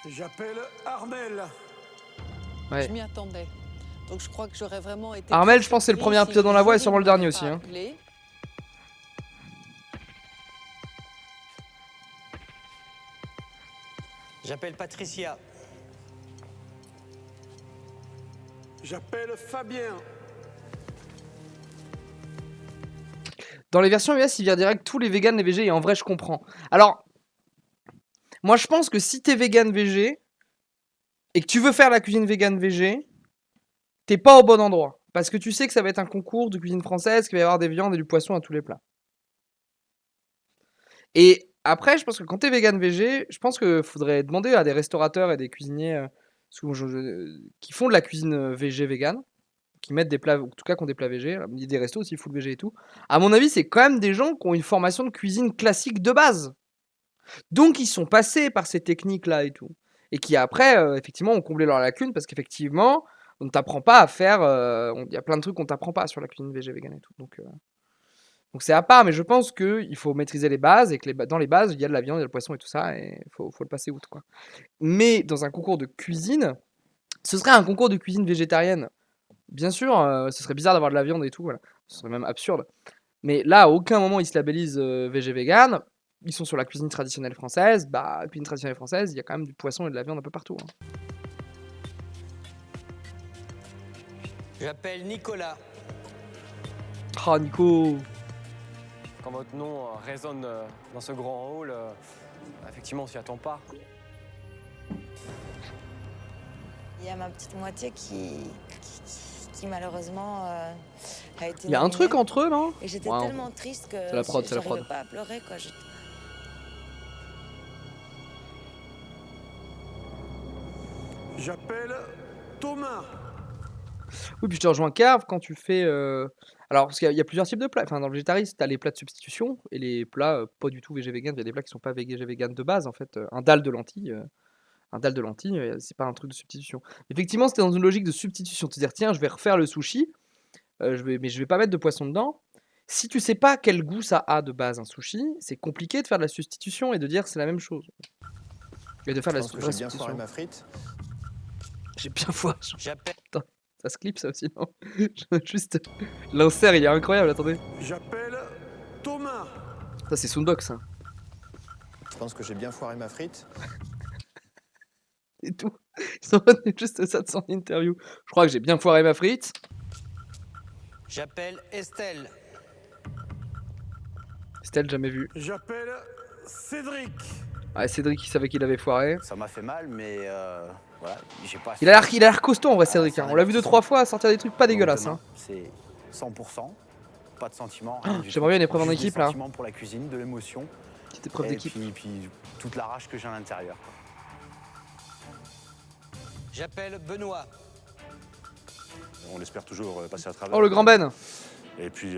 J'appelle Armel. Ouais. Je m'y attendais. Donc je crois que j'aurais vraiment été... Armel, je pense que c'est le premier épisode dans la voie et sûrement le dernier aussi. Hein. J'appelle Patricia. J'appelle Fabien. Dans les versions US, ils virent direct tous les véganes, les végés, et en vrai, je comprends. Alors, moi, je pense que si t'es vegan végé, et que tu veux faire la cuisine vegan végé, t'es pas au bon endroit. Parce que tu sais que ça va être un concours de cuisine française, qu'il va y avoir des viandes et du poisson à tous les plats. Et après, je pense que quand t'es vegan végé, je pense qu'il faudrait demander à des restaurateurs et des cuisiniers qui font de la cuisine végé vegan, qui mettent des plats, en tout cas qui ont des plats végé, il y a des restos aussi full végé et tout. À mon avis, c'est quand même des gens qui ont une formation de cuisine classique de base. Donc ils sont passés par ces techniques-là et tout. Et qui après, effectivement, ont comblé leurs lacunes parce qu'effectivement, on ne t'apprend pas à faire... Il y a plein de trucs qu'on t'apprend pas sur la cuisine végé vegan et tout. Donc c'est à part, mais je pense qu'il faut maîtriser les bases et que dans les bases, il y a de la viande, il y a le poisson et tout ça, et il faut le passer outre, quoi. Mais dans un concours de cuisine, ce serait un concours de cuisine végétarienne. Bien sûr, ce serait bizarre d'avoir de la viande et tout, voilà. Ce serait même absurde. Mais là, à aucun moment, ils se labellisent végé vegan. Ils sont sur la cuisine traditionnelle française. Bah, cuisine traditionnelle française, il y a quand même du poisson et de la viande un peu partout. Hein. J'appelle Nicolas. Ah, Nico. Quand votre nom résonne dans ce grand hall, Effectivement, on s'y attend pas. Il y a ma petite moitié qui malheureusement a été. Il y a un truc entre eux, non? Et j'étais Wow. tellement triste que C'est la prod, c'est la j'arrivais prod. pas à pleurer, quoi. J'appelle Thomas. Oui, puis je te rejoins Carve quand tu fais. Alors, parce qu'il y a plusieurs types de plats. Enfin, dans le végétarisme, tu as les plats de substitution et les plats pas du tout végé-vegan. Il y a des plats qui sont pas végé-vegan de base, en fait. Un dalle de lentilles. C'est pas un truc de substitution. Effectivement, c'était dans une logique de substitution. C'est-à-dire, tiens, je vais refaire le sushi, mais je vais pas mettre de poisson dedans. Si tu sais pas quel goût ça a de base un sushi, c'est compliqué de faire de la substitution et de dire que c'est la même chose. Et de faire de la Je pense que j'ai bien foiré ma frite. J'ai bien foiré. J'appelle. Attends, ça se clip ça aussi, non? Juste. L'insert, il est incroyable, attendez. J'appelle Thomas. Ça, c'est Soundbox. Hein. Je pense que j'ai bien foiré ma frite. Et tout. Ils ont retenu juste ça de son interview. Je crois que j'ai bien foiré ma frite. J'appelle Estelle. Estelle, jamais vu. J'appelle Cédric. Ouais, Cédric, il savait qu'il avait foiré. Ça m'a fait mal, mais voilà, j'ai pas. Il a l'air costaud en vrai, Cédric. Hein. On l'a vu 2-3 fois sortir des trucs pas dégueulasses. Hein. C'est 100%, pas de sentiments. J'aimerais bien une épreuve en Juste équipe des là. sentiments pour la cuisine, de l'émotion. Petite épreuve d'équipe. Et puis toute la rage que j'ai à l'intérieur. J'appelle Benoît. On espère toujours passer à travers. Oh, le grand Ben. Et puis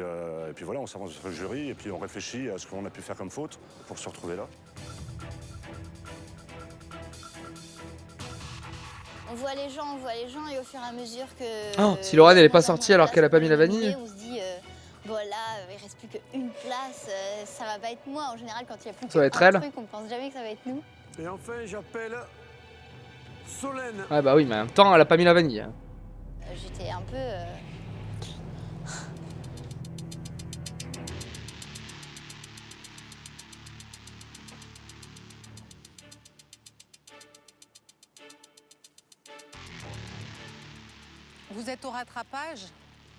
voilà, on s'avance sur le jury et puis on réfléchit à ce qu'on a pu faire comme faute pour se retrouver là. On voit les gens et au fur et à mesure que... Oh, si Laurent elle est pas sortie alors qu'elle a pas mis la vanille. On se dit, bon là, il reste plus qu'une place, ça va pas être moi. En général, quand il y a plus Ça va être qu'un elle. truc, on pense jamais que ça va être nous. Et enfin, j'appelle Solène. Ouais, bah oui, mais en même temps, elle a pas mis la vanille. Hein. J'étais un peu... Vous êtes au rattrapage,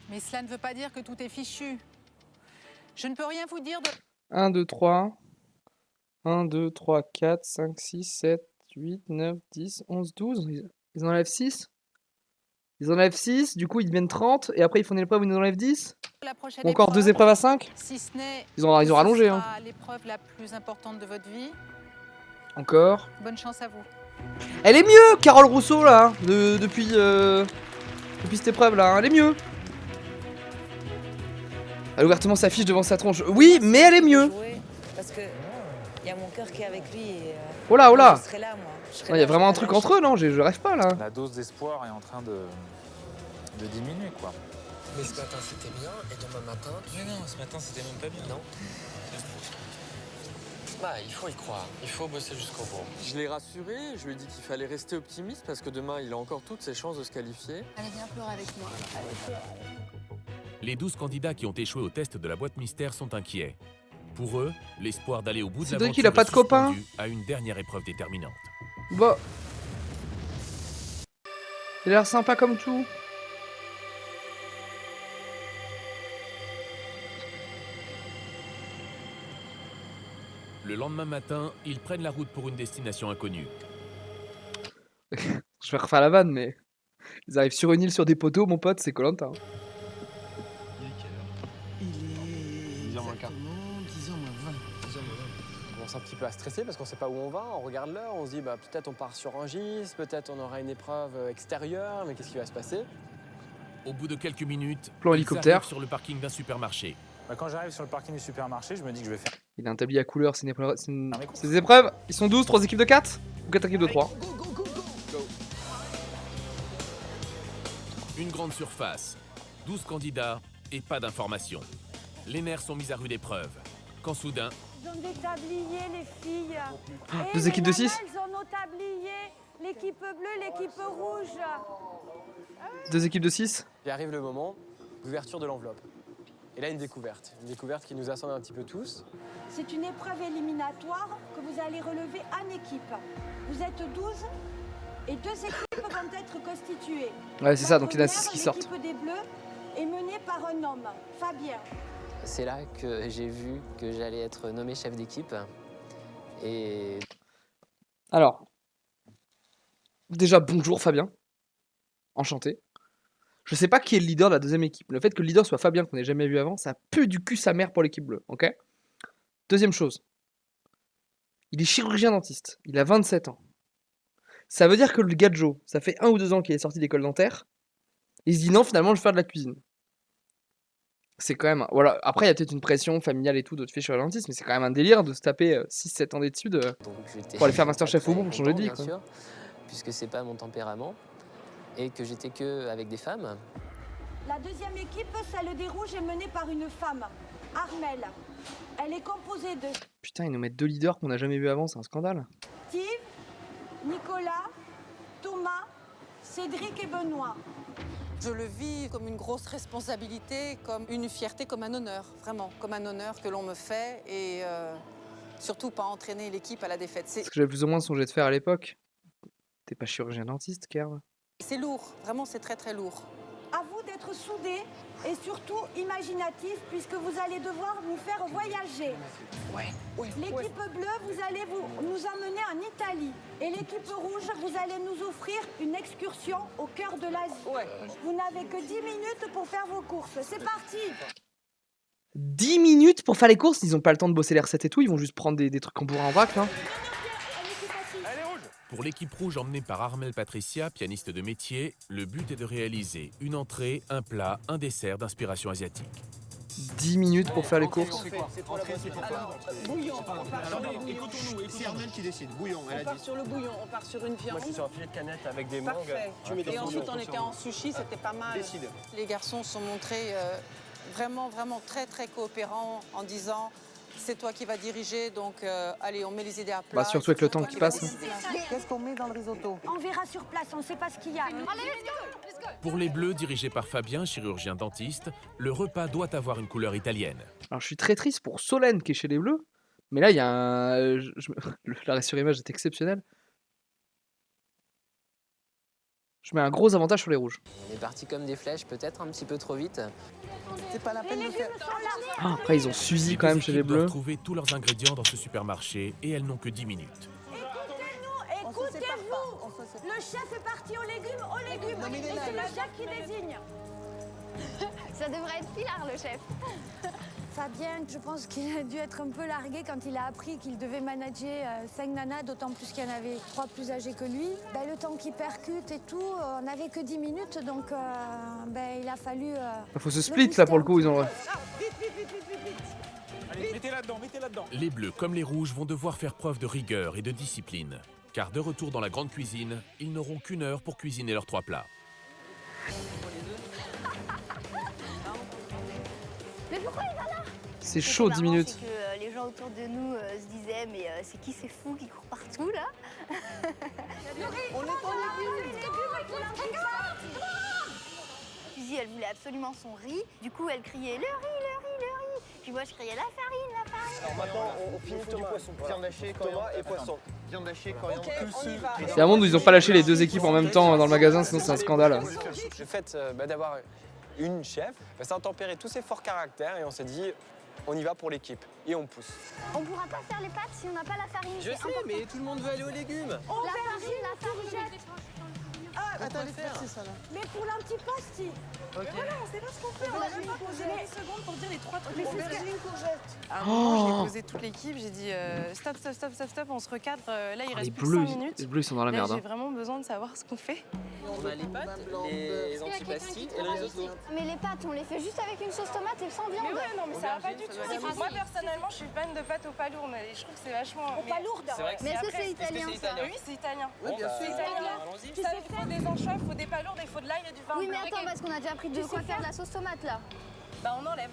mais cela ne veut pas dire que tout est fichu. Je ne peux rien vous dire de... 1, 2, 3. 1, 2, 3, 4, 5, 6, 7, 8, 9, 10, 11, 12. Ils enlèvent 6. Ils enlèvent 6, du coup ils deviennent 30, et après ils font une épreuve où ils en enlèvent 10. La prochaine Ou encore épreuve, 2 épreuves à 5. Si ce n'est Ils ont rallongé. ce Hein. sera l'épreuve la plus importante de votre vie. Encore. Bonne chance à vous. Elle est mieux, Carole Rousseau là, hein, depuis cette épreuve là, hein, elle est mieux. Elle a ouvertement s'affiche devant sa tronche. Oui, mais elle est mieux. Parce que il y a mon cœur qui est avec lui. Et, Oh là, oh là. je serai là, moi. Il y a vraiment un truc entre eux, non? Je rêve pas là. La dose d'espoir est en train de diminuer, quoi. Mais ce matin c'était bien et demain matin. Mais non, ce matin c'était même pas bien. Non. Bah, il faut y croire, il faut bosser jusqu'au bout. Je l'ai rassuré, je lui ai dit qu'il fallait rester optimiste parce que demain il a encore toutes ses chances de se qualifier. Allez, viens pleurer avec moi. Allez, pleure. Les 12 candidats qui ont échoué au test de la boîte mystère sont inquiets. Pour eux, l'espoir d'aller au bout de Cédric, l'aventure il a pas est de copain. suspendu à une dernière épreuve déterminante. Bah. Il a l'air sympa comme tout. Le lendemain matin, ils prennent la route pour une destination inconnue. Je vais refaire la vanne, mais ils arrivent sur une île sur des poteaux, mon pote, c'est Koh-Lanta. Hein. Il est 10h moins quart. 10h moins 20. 10h moins 20. On commence un petit peu à stresser parce qu'on sait pas où on va, on regarde l'heure, on se dit bah peut-être on part sur un gis, peut-être on aura une épreuve extérieure, mais qu'est-ce qui va se passer? Au bout de quelques minutes, Plan ils hélicoptère. arrivent sur le parking d'un supermarché. Bah, quand j'arrive sur le parking du supermarché, je me dis que je vais faire. Il a un tablier à couleurs, c'est des épreuves. Ils sont 12, 3 équipes de 4 ou 4 équipes de 3. Une grande surface, 12 candidats et pas d'informations. Les nerfs sont mis à rude épreuve. Quand soudain, Ils ont des tabliers, les filles. Et 2 équipes de les 6. nanas, Elles ont nos tabliers. L'équipe bleue, l'équipe rouge. 2 équipes de 6. Et arrive le moment d'ouverture de l'enveloppe. Et là une découverte qui nous assemble un petit peu tous. C'est une épreuve éliminatoire que vous allez relever en équipe. Vous êtes 12 et 2 équipes vont être constituées. Ouais, c'est ça, donc il y en a La 6 qui première, sortent. L'équipe des Bleus est menée par un homme, Fabien. C'est là que j'ai vu que j'allais être nommé chef d'équipe. Et Alors, déjà, bonjour Fabien. Enchanté. Je sais pas qui est le leader de la deuxième équipe. Le fait que le leader soit Fabien, qu'on n'ait jamais vu avant, ça pue du cul sa mère pour l'équipe bleue, ok? Deuxième chose. Il est chirurgien dentiste. Il a 27 ans. Ça veut dire que le gadjo, ça fait 1 ou 2 ans qu'il est sorti d'école dentaire. Et il se dit non, finalement, je vais faire de la cuisine. C'est quand même... Voilà. Après, il y a peut-être une pression familiale et tout de te faire chirurgien dentiste, mais c'est quand même un délire de se taper 6-7 ans d'études pour aller faire Masterchef au bout pour changer de vie, bien quoi. sûr, puisque c'est pas mon tempérament et que j'étais que avec des femmes. La deuxième équipe, celle des Rouges, est menée par une femme, Armelle. Elle est composée de Putain, ils nous mettent 2 leaders qu'on n'a jamais vus avant, c'est un scandale. Steve, Nicolas, Thomas, Cédric et Benoît. Je le vis comme une grosse responsabilité, comme une fierté, comme un honneur, vraiment, comme un honneur que l'on me fait et surtout pas entraîner l'équipe à la défaite. C'est ce que j'avais plus ou moins songé de faire à l'époque. T'es pas chirurgien dentiste, Kerv? C'est lourd, vraiment c'est très très lourd. À vous d'être soudés et surtout imaginatifs puisque vous allez devoir vous faire voyager. L'équipe bleue, vous allez nous amener en Italie. Et l'équipe rouge, vous allez nous offrir une excursion au cœur de l'Asie. Vous n'avez que 10 minutes pour faire vos courses. C'est parti! 10 minutes pour faire les courses? Ils ont pas le temps de bosser les recettes et tout, ils vont juste prendre des trucs qu'on pourra en vrac, là. Pour l'équipe rouge emmenée par Armelle Patricia, pianiste de métier, le but est de réaliser une entrée, un plat, un dessert d'inspiration asiatique. 10 minutes pour faire les courses. Bouillon, C'est Armelle qui décide. Bouillon, on part sur le bouillon, on part sur une viande. Moi, je suis sur un filet de canette avec des mangues. Parfait. Et ensuite, on était en sushi, c'était pas mal. Décide. Les garçons se sont montrés vraiment très très coopérants en disant c'est toi qui vas diriger, donc allez, on met les idées à plat. Bah, surtout avec le temps qui passe. Qu'est-ce qu'on met dans le risotto? On verra sur place, on ne sait pas ce qu'il y a. Pour les Bleus, dirigés par Fabien, chirurgien dentiste, le repas doit avoir une couleur italienne. Alors je suis très triste pour Solène qui est chez les Bleus, mais là il y a un... L'arrêt sur image est exceptionnel. Je mets un gros avantage sur les rouges. On est parti comme des flèches, peut-être un petit peu trop vite. C'est pas la peine de faire. Ah, après ils ont Suzy quand même chez les équipes doivent Bleus. trouver tous leurs ingrédients dans ce supermarché et elles n'ont que 10 minutes. Écoutez-vous, le chef est parti aux légumes, et c'est le chef qui désigne. Ça devrait être Pilar, le chef. Fabien, je pense qu'il a dû être un peu largué quand il a appris qu'il devait manager 5 nanas, d'autant plus qu'il y en avait 3 plus âgées que lui. Le temps qu'il percute et tout, on n'avait que 10 minutes, donc il a fallu... Il faut se split là pour le coup, ils ont... Allez, mettez là-dedans, mettez là-dedans. Les Bleus comme les Rouges vont devoir faire preuve de rigueur et de discipline. Car de retour dans la grande cuisine, ils n'auront qu'1 heure pour cuisiner leurs 3 plats. Mais pourquoi il va là? C'est chaud 10 minutes. C'est que les gens autour de nous se disaient mais c'est qui ces fous qui courent partout là? On Suzy, elle voulait absolument son riz, du coup elle criait le riz. Puis moi je criais la farine. Alors maintenant, on finit Thomas. Viande hachée, coriandre et poisson. Viande hachée, coriandre. C'est un monde où ils ont pas lâché les 2 équipes en même temps dans le magasin, sinon c'est un scandale. Le fait d'avoir une chef, ça a tempéré tous ces forts caractères et on s'est dit, on y va pour l'équipe et on pousse. On pourra pas faire les pâtes si on n'a pas la farine. Je sais, mais tout le monde veut aller aux légumes. La farine. Attends, c'est ça là. Mais pour l'antipasti. Mais voilà, on sait pas ce qu'on fait. On a même pas posé 10 secondes pour dire les 3 trucs. Aubergine, courgette. À un moment, j'ai posé toute l'équipe, j'ai dit stop, on se recadre. Là, il Les reste plus que Bleus, 5 minutes. les Bleus ils sont dans la Là, merde. j'ai Hein. vraiment besoin de savoir ce qu'on fait. On a les pâtes, les antipastis et le risotto. Mais les pâtes, on les fait juste avec une sauce tomate et sans viande. Mais ouais, non, mais ça va pas du tout. C'est Moi, personnellement, je suis fan de pâtes aux palourdes et je trouve que c'est vachement. Pas lourde. Mais est-ce que c'est italien ça? Oui, c'est italien. Oui, bien sûr. C'est italien. Allons-y. Tu sais, il faut des anchois, il faut des palourdes, il faut de l'ail et du vin Oui, blanc. mais attends, parce qu'on a déjà appris de quoi faire de la sauce tomate là. Bah, on enlève.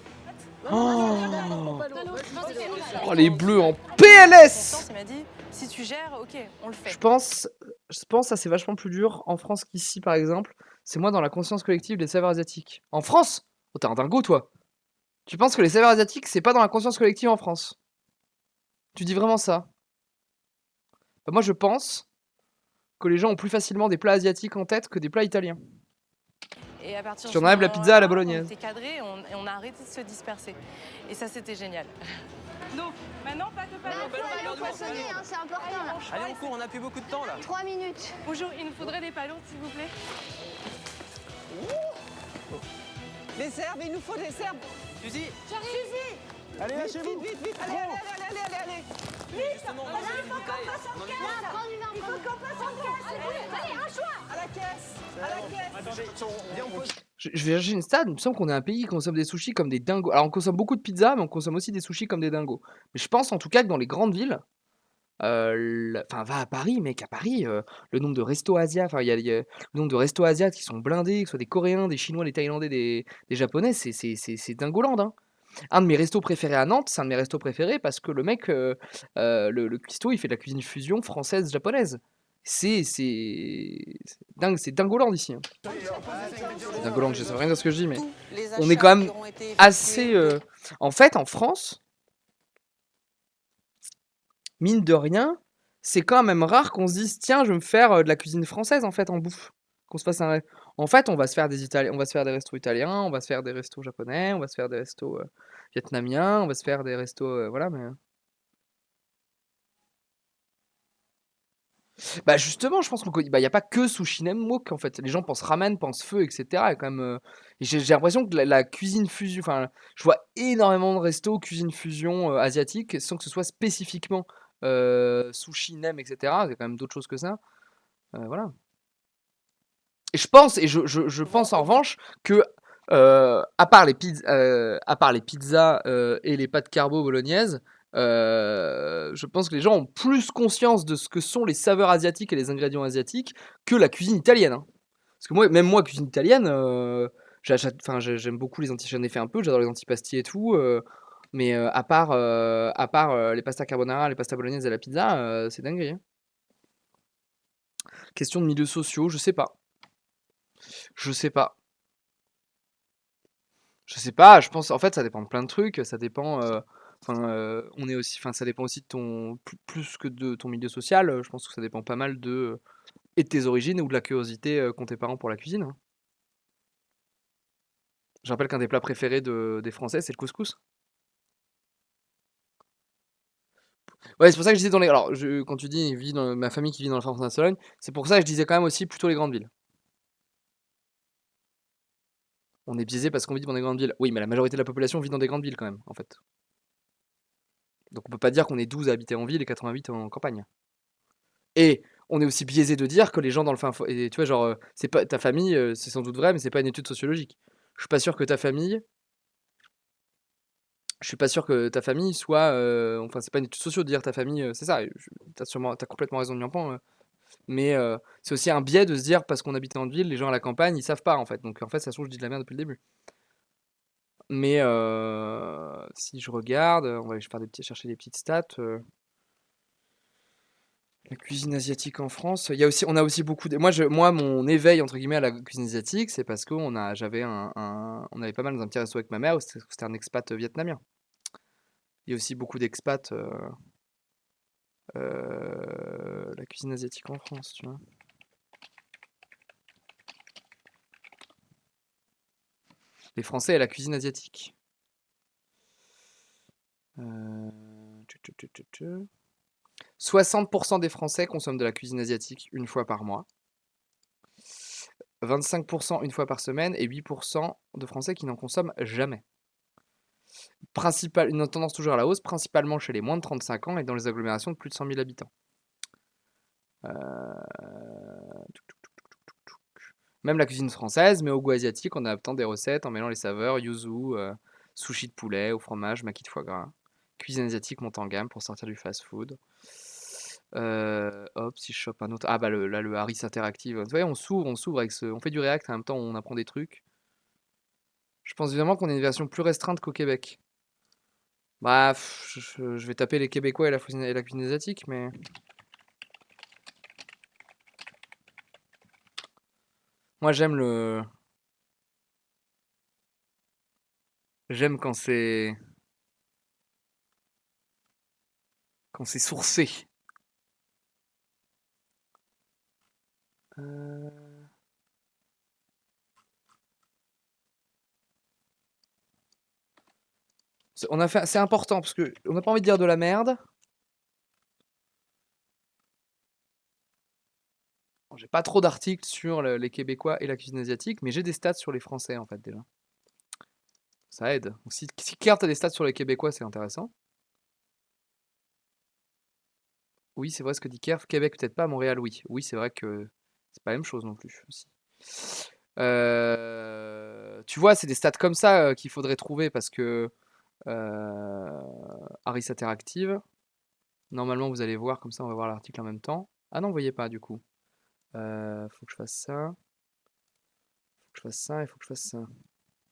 Oh les Bleus en PLS. Il m'a dit, si tu gères, ok, on le fait. Je pense que ça c'est vachement plus dur en France qu'ici par exemple. C'est moins dans la conscience collective des saveurs asiatiques. En France? Oh t'es un dingo toi. Tu penses que les saveurs asiatiques c'est pas dans la conscience collective en France? Tu dis vraiment ça? Bah, moi je pense que les gens ont plus facilement des plats asiatiques en tête que des plats italiens. Et à partir de Tu ce enlèves la pizza à la moment-là, bolognaise. on était cadrés et on a arrêté de se disperser. Et ça, c'était génial. Donc, maintenant, pas de ballon. C'est important là. Allez, on court, on n'a plus beaucoup de temps là. 3 minutes. Bonjour, il nous faudrait des ballons, s'il vous plaît. Les serbes, il nous faut des serbes. Suzy, Suzy. Allez, Vite, lâchez-vous. vite, vite, vite. Allez, allez, allez, allez. Vite. justement, on Allez, a il une faut qu'on bouteille. passe en On en est caisse. loin. Prends du vin, Il faut qu'on passe en caisse. Allez, un choix. À la caisse. À la caisse. Attendez, viens, on pose. Je vais chercher une stade, il me semble qu'on est un pays qui consomme des sushis comme des dingos. Alors on consomme beaucoup de pizzas, mais on consomme aussi des sushis comme des dingos. Mais je pense en tout cas que dans les grandes villes, enfin va à Paris, mec, à Paris, le nombre de restos asiatiques, enfin il y a le nombre de restos asiatiques qui sont blindés, que ce soit des Coréens, des Chinois, des Thaïlandais, des Japonais, c'est dingoland, hein. Un de mes restos préférés à Nantes, c'est un de mes restos préférés parce que le mec, le cuistot, il fait de la cuisine fusion française-japonaise. C'est dingue, c'est dingoland ici, hein. C'est dingoland, je sais rien de ce que je dis, mais Les on est achats quand même qui auront été assez... effectués En fait, en France, mine de rien, c'est quand même rare qu'on se dise tiens, je vais me faire de la cuisine française en fait en bouffe. Qu'on se fasse un. En fait, on va se faire des on va se faire des restos italiens, on va se faire des restos japonais, on va se faire des restos vietnamiens, on va se faire des restos voilà, mais. Bah justement, je pense bah, y a pas que Sushi Nemwok en fait. Les gens pensent ramen, pensent feu, etc. Et quand même, et j'ai l'impression que la cuisine fusion, enfin, je vois énormément de restos cuisine fusion asiatique sans que ce soit spécifiquement sushi nem, etc. C'est quand même d'autres choses que ça. Voilà. Et je pense, pense en revanche que à part les pizzas et les pâtes carbo bolognaises, je pense que les gens ont plus conscience de ce que sont les saveurs asiatiques et les ingrédients asiatiques que la cuisine italienne, hein. Parce que même moi, cuisine italienne, j'aime beaucoup les j'en ai fait un peu, j'adore les antipasti et tout, mais à part les pasta carbonara, les pasta bolognaises et la pizza, c'est dingue, hein. Question de milieux sociaux, je sais pas. Je sais pas. Je sais pas, je pense, en fait, ça dépend de plein de trucs, ça dépend, on est aussi, ça dépend aussi de ton, plus que de ton milieu social, je pense que ça dépend pas mal et de tes origines ou de la curiosité qu'ont tes parents pour la cuisine, hein. Je rappelle qu'un des plats préférés des Français, c'est le couscous. Ouais, c'est pour ça que je disais alors, quand tu dis ma famille qui vit dans la France nationale, c'est pour ça que je disais quand même aussi plutôt les grandes villes. On est biaisé parce qu'on vit dans des grandes villes. Oui, mais la majorité de la population vit dans des grandes villes quand même, en fait. Donc on peut pas dire qu'on est 12 à habiter en ville et 88 en campagne. Et on est aussi biaisé de dire que les gens dans le fin fond, et tu vois, genre, c'est pas ta famille, c'est sans doute vrai, mais c'est pas une étude sociologique. Je suis pas sûr que ta famille soit, enfin, c'est pas une étude sociale de dire ta famille, c'est ça. T'as complètement raison, Niampan. Mais c'est aussi un biais de se dire parce qu'on habite en ville, les gens à la campagne, ils savent pas en fait. Donc en fait, ça se trouve, je dis de la merde depuis le début. Mais si je regarde, on va aller chercher des petites stats. La cuisine asiatique en France, on a aussi beaucoup moi, mon éveil entre guillemets à la cuisine asiatique, c'est parce qu'on avait on avait pas mal dans un petit resto avec ma mère, où c'était un expat vietnamien. Il y a aussi beaucoup d'expats la cuisine asiatique en France, tu vois. Les Français et la cuisine asiatique. 60% des Français consomment de la cuisine asiatique une fois par mois. 25% une fois par semaine et 8% de Français qui n'en consomment jamais. Une tendance toujours à la hausse, principalement chez les moins de 35 ans et dans les agglomérations de plus de 100 000 habitants. Même la cuisine française, mais au goût asiatique, en adaptant des recettes, en mêlant les saveurs, yuzu, sushi de poulet au fromage, maquis de foie gras. Cuisine asiatique monte en gamme pour sortir du fast-food. Hop, si je chope un autre... Ah bah le Harris Interactive. Vous voyez, on s'ouvre avec on fait du React, en même temps on apprend des trucs. Je pense évidemment qu'on a une version plus restreinte qu'au Québec. Bah, je vais taper les Québécois et la cuisine asiatique, mais... Moi, j'aime quand c'est sourcé. C'est important parce que on n'a pas envie de dire de la merde. Bon, j'ai pas trop d'articles sur les Québécois et la cuisine asiatique, mais j'ai des stats sur les Français en fait déjà. Ça aide. Donc, si Claire, t'as des stats sur les Québécois, c'est intéressant. Oui, c'est vrai ce que dit Kerf. Québec, peut-être pas. Montréal, oui. Oui, c'est vrai que c'est pas la même chose non plus. Aussi. Tu vois, c'est des stats comme ça qu'il faudrait trouver parce que Harris Interactive. Normalement, vous allez voir, comme ça, on va voir l'article en même temps. Ah non, vous voyez pas du coup. Faut que je fasse ça. Faut que je fasse ça et faut que je fasse ça. Un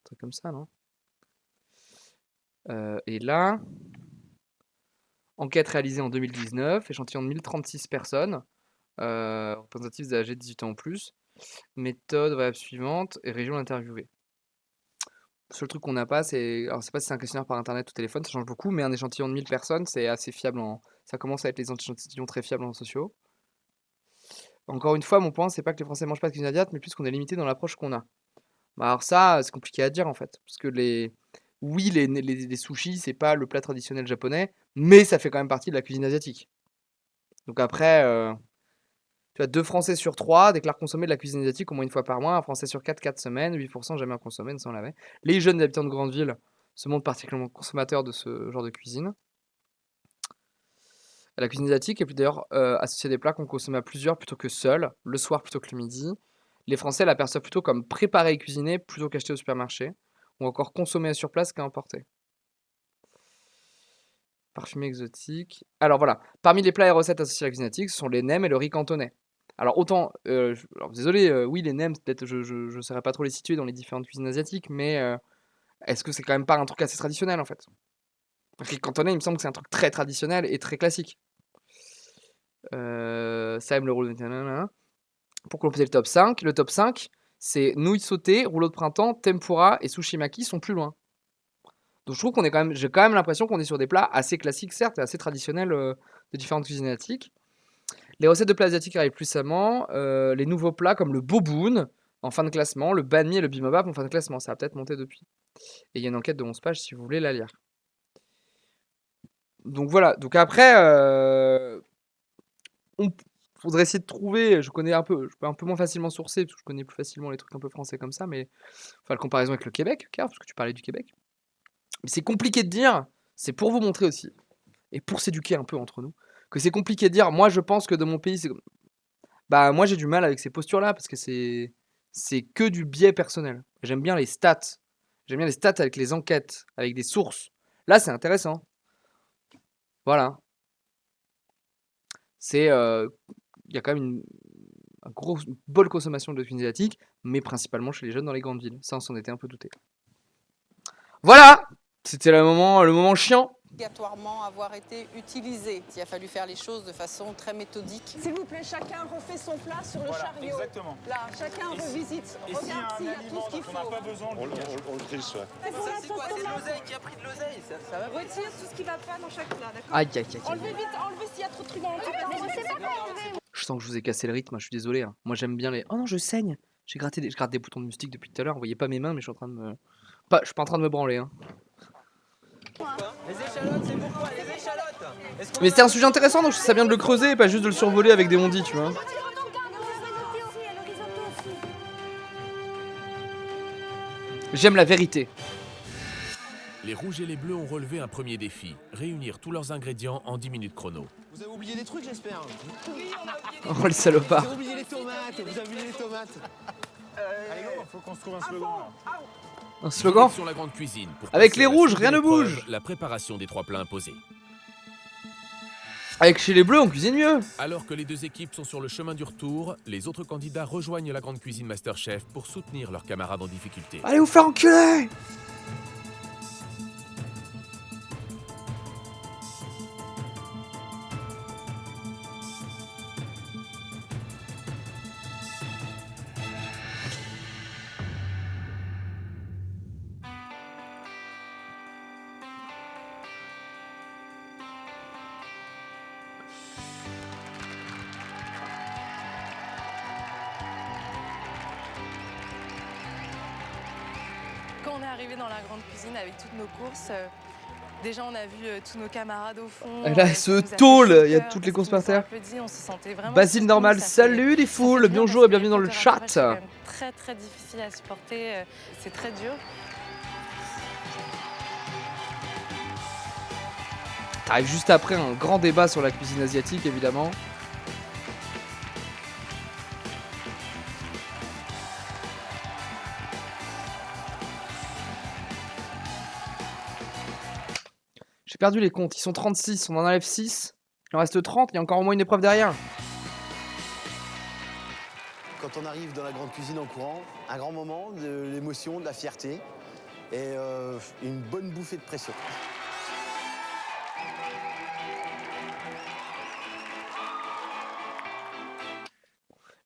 truc comme ça, non? Et là, enquête réalisée en 2019, échantillon de 1036 personnes, représentatifs âgés de 18 ans ou plus. Méthode variable suivante et région interviewée. Le seul truc qu'on n'a pas, c'est. Alors, je sais pas si c'est un questionnaire par internet ou téléphone, ça change beaucoup, mais un échantillon de 1000 personnes, c'est assez fiable en. Ça commence à être les échantillons très fiables en sociaux. Encore une fois, mon point, c'est pas que les Français mangent pas de cuisine asiatique, mais plus qu'on est limité dans l'approche qu'on a. Bah, alors, ça, c'est compliqué à dire en fait. Parce que oui, les sushis, c'est pas le plat traditionnel japonais, mais ça fait quand même partie de la cuisine asiatique. Donc après. Tu as 2 Français sur 3 déclarent consommer de la cuisine asiatique au moins une fois par mois, un Français sur 4, 4 semaines, 8% jamais en consommer, ça on l'avait. Les jeunes habitants de grandes villes se montrent particulièrement consommateurs de ce genre de cuisine. La cuisine asiatique est plus d'ailleurs associée à des plats qu'on consomme à plusieurs plutôt que seuls, le soir plutôt que le midi. Les Français l'aperçoivent plutôt comme préparé et cuisiné plutôt qu'acheté au supermarché, ou encore consommé sur place qu'à emporter. Parfumé exotique. Alors voilà, parmi les plats et recettes associés à la cuisine asiatique, ce sont les nems et le riz cantonais. Alors autant, alors désolé, oui les nems, peut-être je saurais pas trop les situer dans les différentes cuisines asiatiques, mais est-ce que c'est quand même pas un truc assez traditionnel en fait? Le riz cantonais, il me semble que c'est un truc très traditionnel et très classique. Ça aime le rouleau de... Pour composer le top 5, c'est nouilles sautées, rouleau de printemps, tempura et sushi maki sont plus loin. Donc je trouve j'ai quand même l'impression qu'on est sur des plats assez classiques certes et assez traditionnels de différentes cuisines asiatiques. Les recettes de plats asiatiques arrivent plus récemment. Les nouveaux plats comme le boboon en fin de classement, le banh mi et le bibimbap en fin de classement. Ça a peut-être monté depuis. Et il y a une enquête de 11 pages si vous voulez la lire. Donc voilà. Donc après, faudrait essayer de trouver. Je peux un peu moins facilement sourcer parce que je connais plus facilement les trucs un peu français comme ça. Mais enfin, la comparaison avec le Québec, car parce que tu parlais du Québec. Mais c'est compliqué de dire. C'est pour vous montrer aussi et pour s'éduquer un peu entre nous. Que c'est compliqué de dire, moi je pense que de mon pays, c'est comme... Bah moi j'ai du mal avec ces postures-là, parce que c'est que du biais personnel. J'aime bien les stats. J'aime bien les stats avec les enquêtes, avec des sources. Là c'est intéressant. Voilà. Il y a quand même une bonne consommation de cuisine asiatique, mais principalement chez les jeunes dans les grandes villes. Ça on s'en était un peu douté. Voilà. C'était le moment chiant. Obligatoirement avoir été utilisé. Il a fallu faire les choses de façon très méthodique. S'il vous plaît, chacun refait son plat sur le chariot. Exactement. Là, chacun revisite. Et s'il y a Regarde un aliment dont on n'a pas besoin, on le triche, ouais. C'est quoi? C'est de l'oseille qui a pris de l'oseille. Ça va. Retire tout ce qui va pas dans chaque plat, d'accord? Aïe, aïe, aïe. Enlevez vite, enlevez s'il y a trop de trucs dans le plat. Mais je sais pas quoi enlever. Je sens que je vous ai cassé le rythme, je suis désolé. Hein. Moi j'aime bien les... Oh non, je saigne. Je gratte des boutons de moustique depuis tout à l'heure. Vous voyez pas mes mains, mais je suis en train de me... Je suis pas en train de me branler. Hein. Les échalotes, c'est pourquoi? Les échalotes. Mais c'était un sujet intéressant, donc ça vient de le creuser et pas juste de le survoler avec des ondits, tu vois. J'aime la vérité. Les rouges et les bleus ont relevé un premier défi, réunir tous leurs ingrédients en 10 minutes chrono. Vous avez oublié des trucs, j'espère. Oui, on a oublié des Oh les salopards. Vous avez oublié les tomates, vous avez oublié les tomates. Allez, il faut qu'on se trouve un slogan là. Un slogan Sur la grande cuisine pour avec passer les à la rouges, suite rien de ne l'épreuve, bouge. La préparation des 3 plats imposés. Avec chez les bleus, on cuisine mieux. Alors que les 2 équipes sont sur le chemin du retour, les autres candidats rejoignent la grande cuisine MasterChef pour soutenir leurs camarades en difficulté. Allez vous faire enculer. Quand on est arrivé dans la grande cuisine avec toutes nos courses, Déjà, on a vu tous nos camarades au fond. Et là, ça ce nous a fait tôle, chaud au il y a cœur, toutes les parce courses qu'ils par nous ont terre. applaudi, on se sentait vraiment Basile soutenus, normal, ça fait- salut les ça fait foules, du bien bonjour parce et bienvenue que dans les le épreuves de rattrapage, chat. C'est quand même très très difficile à supporter, c'est très dur. T'arrives juste après un grand débat sur la cuisine asiatique, évidemment. J'ai perdu les comptes, ils sont 36, on en enlève 6. Il en reste 30, il y a encore au moins une épreuve derrière. Quand on arrive dans la grande cuisine en courant, un grand moment de l'émotion, de la fierté et une bonne bouffée de pression.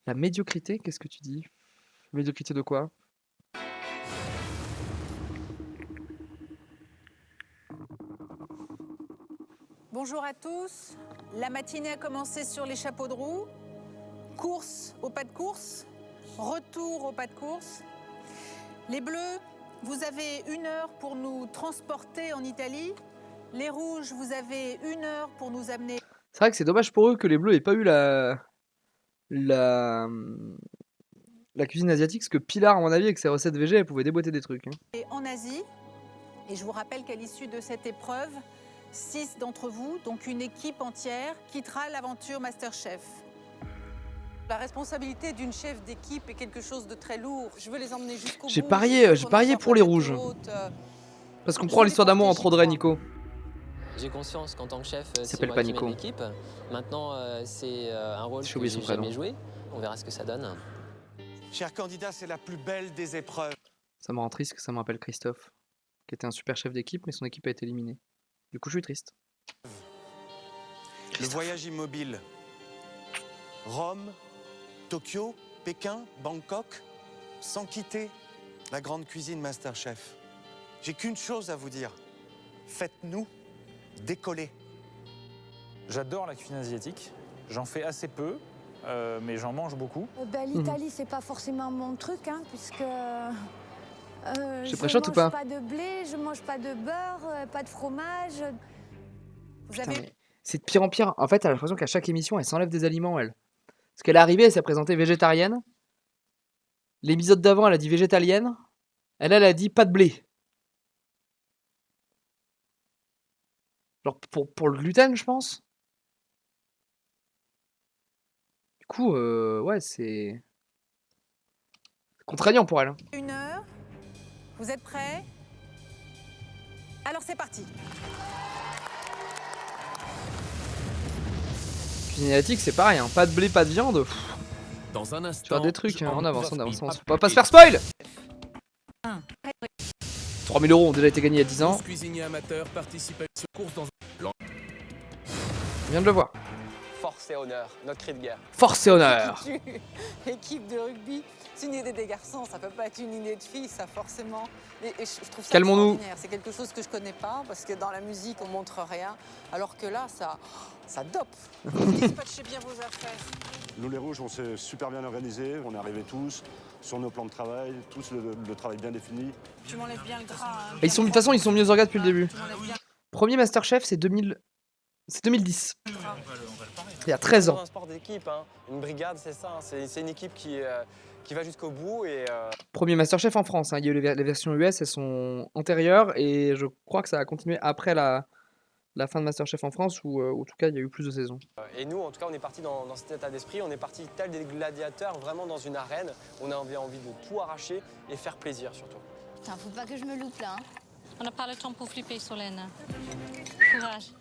La médiocrité, qu'est-ce que tu dis? Médiocrité de quoi? Bonjour à tous. La matinée a commencé sur les chapeaux de roue. Course au pas de course. Retour au pas de course. Les bleus, vous avez 1 heure pour nous transporter en Italie. Les rouges, vous avez 1 heure pour nous amener. C'est vrai que c'est dommage pour eux que les bleus aient pas eu la cuisine asiatique, parce que Pilar, à mon avis, avec ses recettes végé, elle pouvait déboîter des trucs. Hein. En Asie. Et je vous rappelle qu'à l'issue de cette épreuve, 6 d'entre vous, donc une équipe entière, quittera l'aventure MasterChef. La responsabilité d'une chef d'équipe est quelque chose de très lourd. Je veux les emmener jusqu'au bout. J'ai parié pour les rouges. Parce qu'on prend l'histoire d'amour entre Audrey et Nico. J'ai conscience qu'en tant que chef, Il c'est s'appelle moi pas qui mène Nico. l'équipe. Maintenant, c'est un rôle J'ai que oublié son j'ai jamais prénom. joué. On verra ce que ça donne. Cher candidat, c'est la plus belle des épreuves. Ça me rend triste que ça me rappelle Christophe, qui était un super chef d'équipe, mais son équipe a été éliminée. Du coup, je suis triste. Le voyage immobile. Rome, Tokyo, Pékin, Bangkok, sans quitter la grande cuisine MasterChef. J'ai qu'une chose à vous dire. Faites-nous décoller. J'adore la cuisine asiatique. J'en fais assez peu, mais j'en mange beaucoup. L'Italie, c'est pas forcément mon truc, hein, puisque J'ai je pré-shot ou mange pas pas de blé, je mange pas de beurre, pas de fromage. Putain, mais c'est de pire en pire. En fait, elle a l'impression qu'à chaque émission, elle s'enlève des aliments, elle. Parce qu'elle est arrivée, elle s'est présentée végétarienne. L'épisode d'avant, elle a dit végétalienne. Elle a dit pas de blé. Genre pour le gluten, je pense. Du coup, ouais, c'est contraignant pour elle. Hein. 1 heure. Vous êtes prêts? Alors c'est parti. Cuisine asiatique, c'est pareil, hein. Pas de blé, pas de viande. Pff. Dans un Tu instant, as des trucs, hein. On avance, on avance. On va pas se faire faire spoil. 3000 € ont déjà été gagnés il y a 10 ans. 12 cuisiniers amateurs participent à une course dans un... On vient de le voir. Force et honneur, notre cri de guerre. Force et honneur. L'équipe de rugby, c'est une idée des garçons, ça peut pas être une idée de filles, ça forcément. Et je trouve ça Calmons-nous. extraordinaire. C'est quelque chose que je connais pas, parce que dans la musique, on montre rien, alors que là, ça dope. Dispatchez bien vos affaires. Nous les rouges, on s'est super bien organisés, on est arrivés tous sur nos plans de travail, tous le travail bien défini. Tu m'enlèves bien le drap. Hein, Et ils sont, de toute façon, ils sont mieux orgas depuis le début. tu m'enlèves bien Premier Masterchef, c'est 2010. Il y a 13 ans. C'est un sport d'équipe, hein. Une brigade, c'est ça. Hein. C'est une équipe qui va jusqu'au bout et. Premier Masterchef en France. Hein. Il y a eu les versions US, elles sont antérieures. Et je crois que ça a continué après la fin de Masterchef en France, où en tout cas, il y a eu plus de saisons. Et nous, en tout cas, on est parti dans cet état d'esprit. On est parti tel des gladiateurs, vraiment dans une arène. On avait envie de tout arracher et faire plaisir surtout. Putain, faut pas que je me loupe là. Hein. On n'a pas le temps pour flipper, Solène. Courage.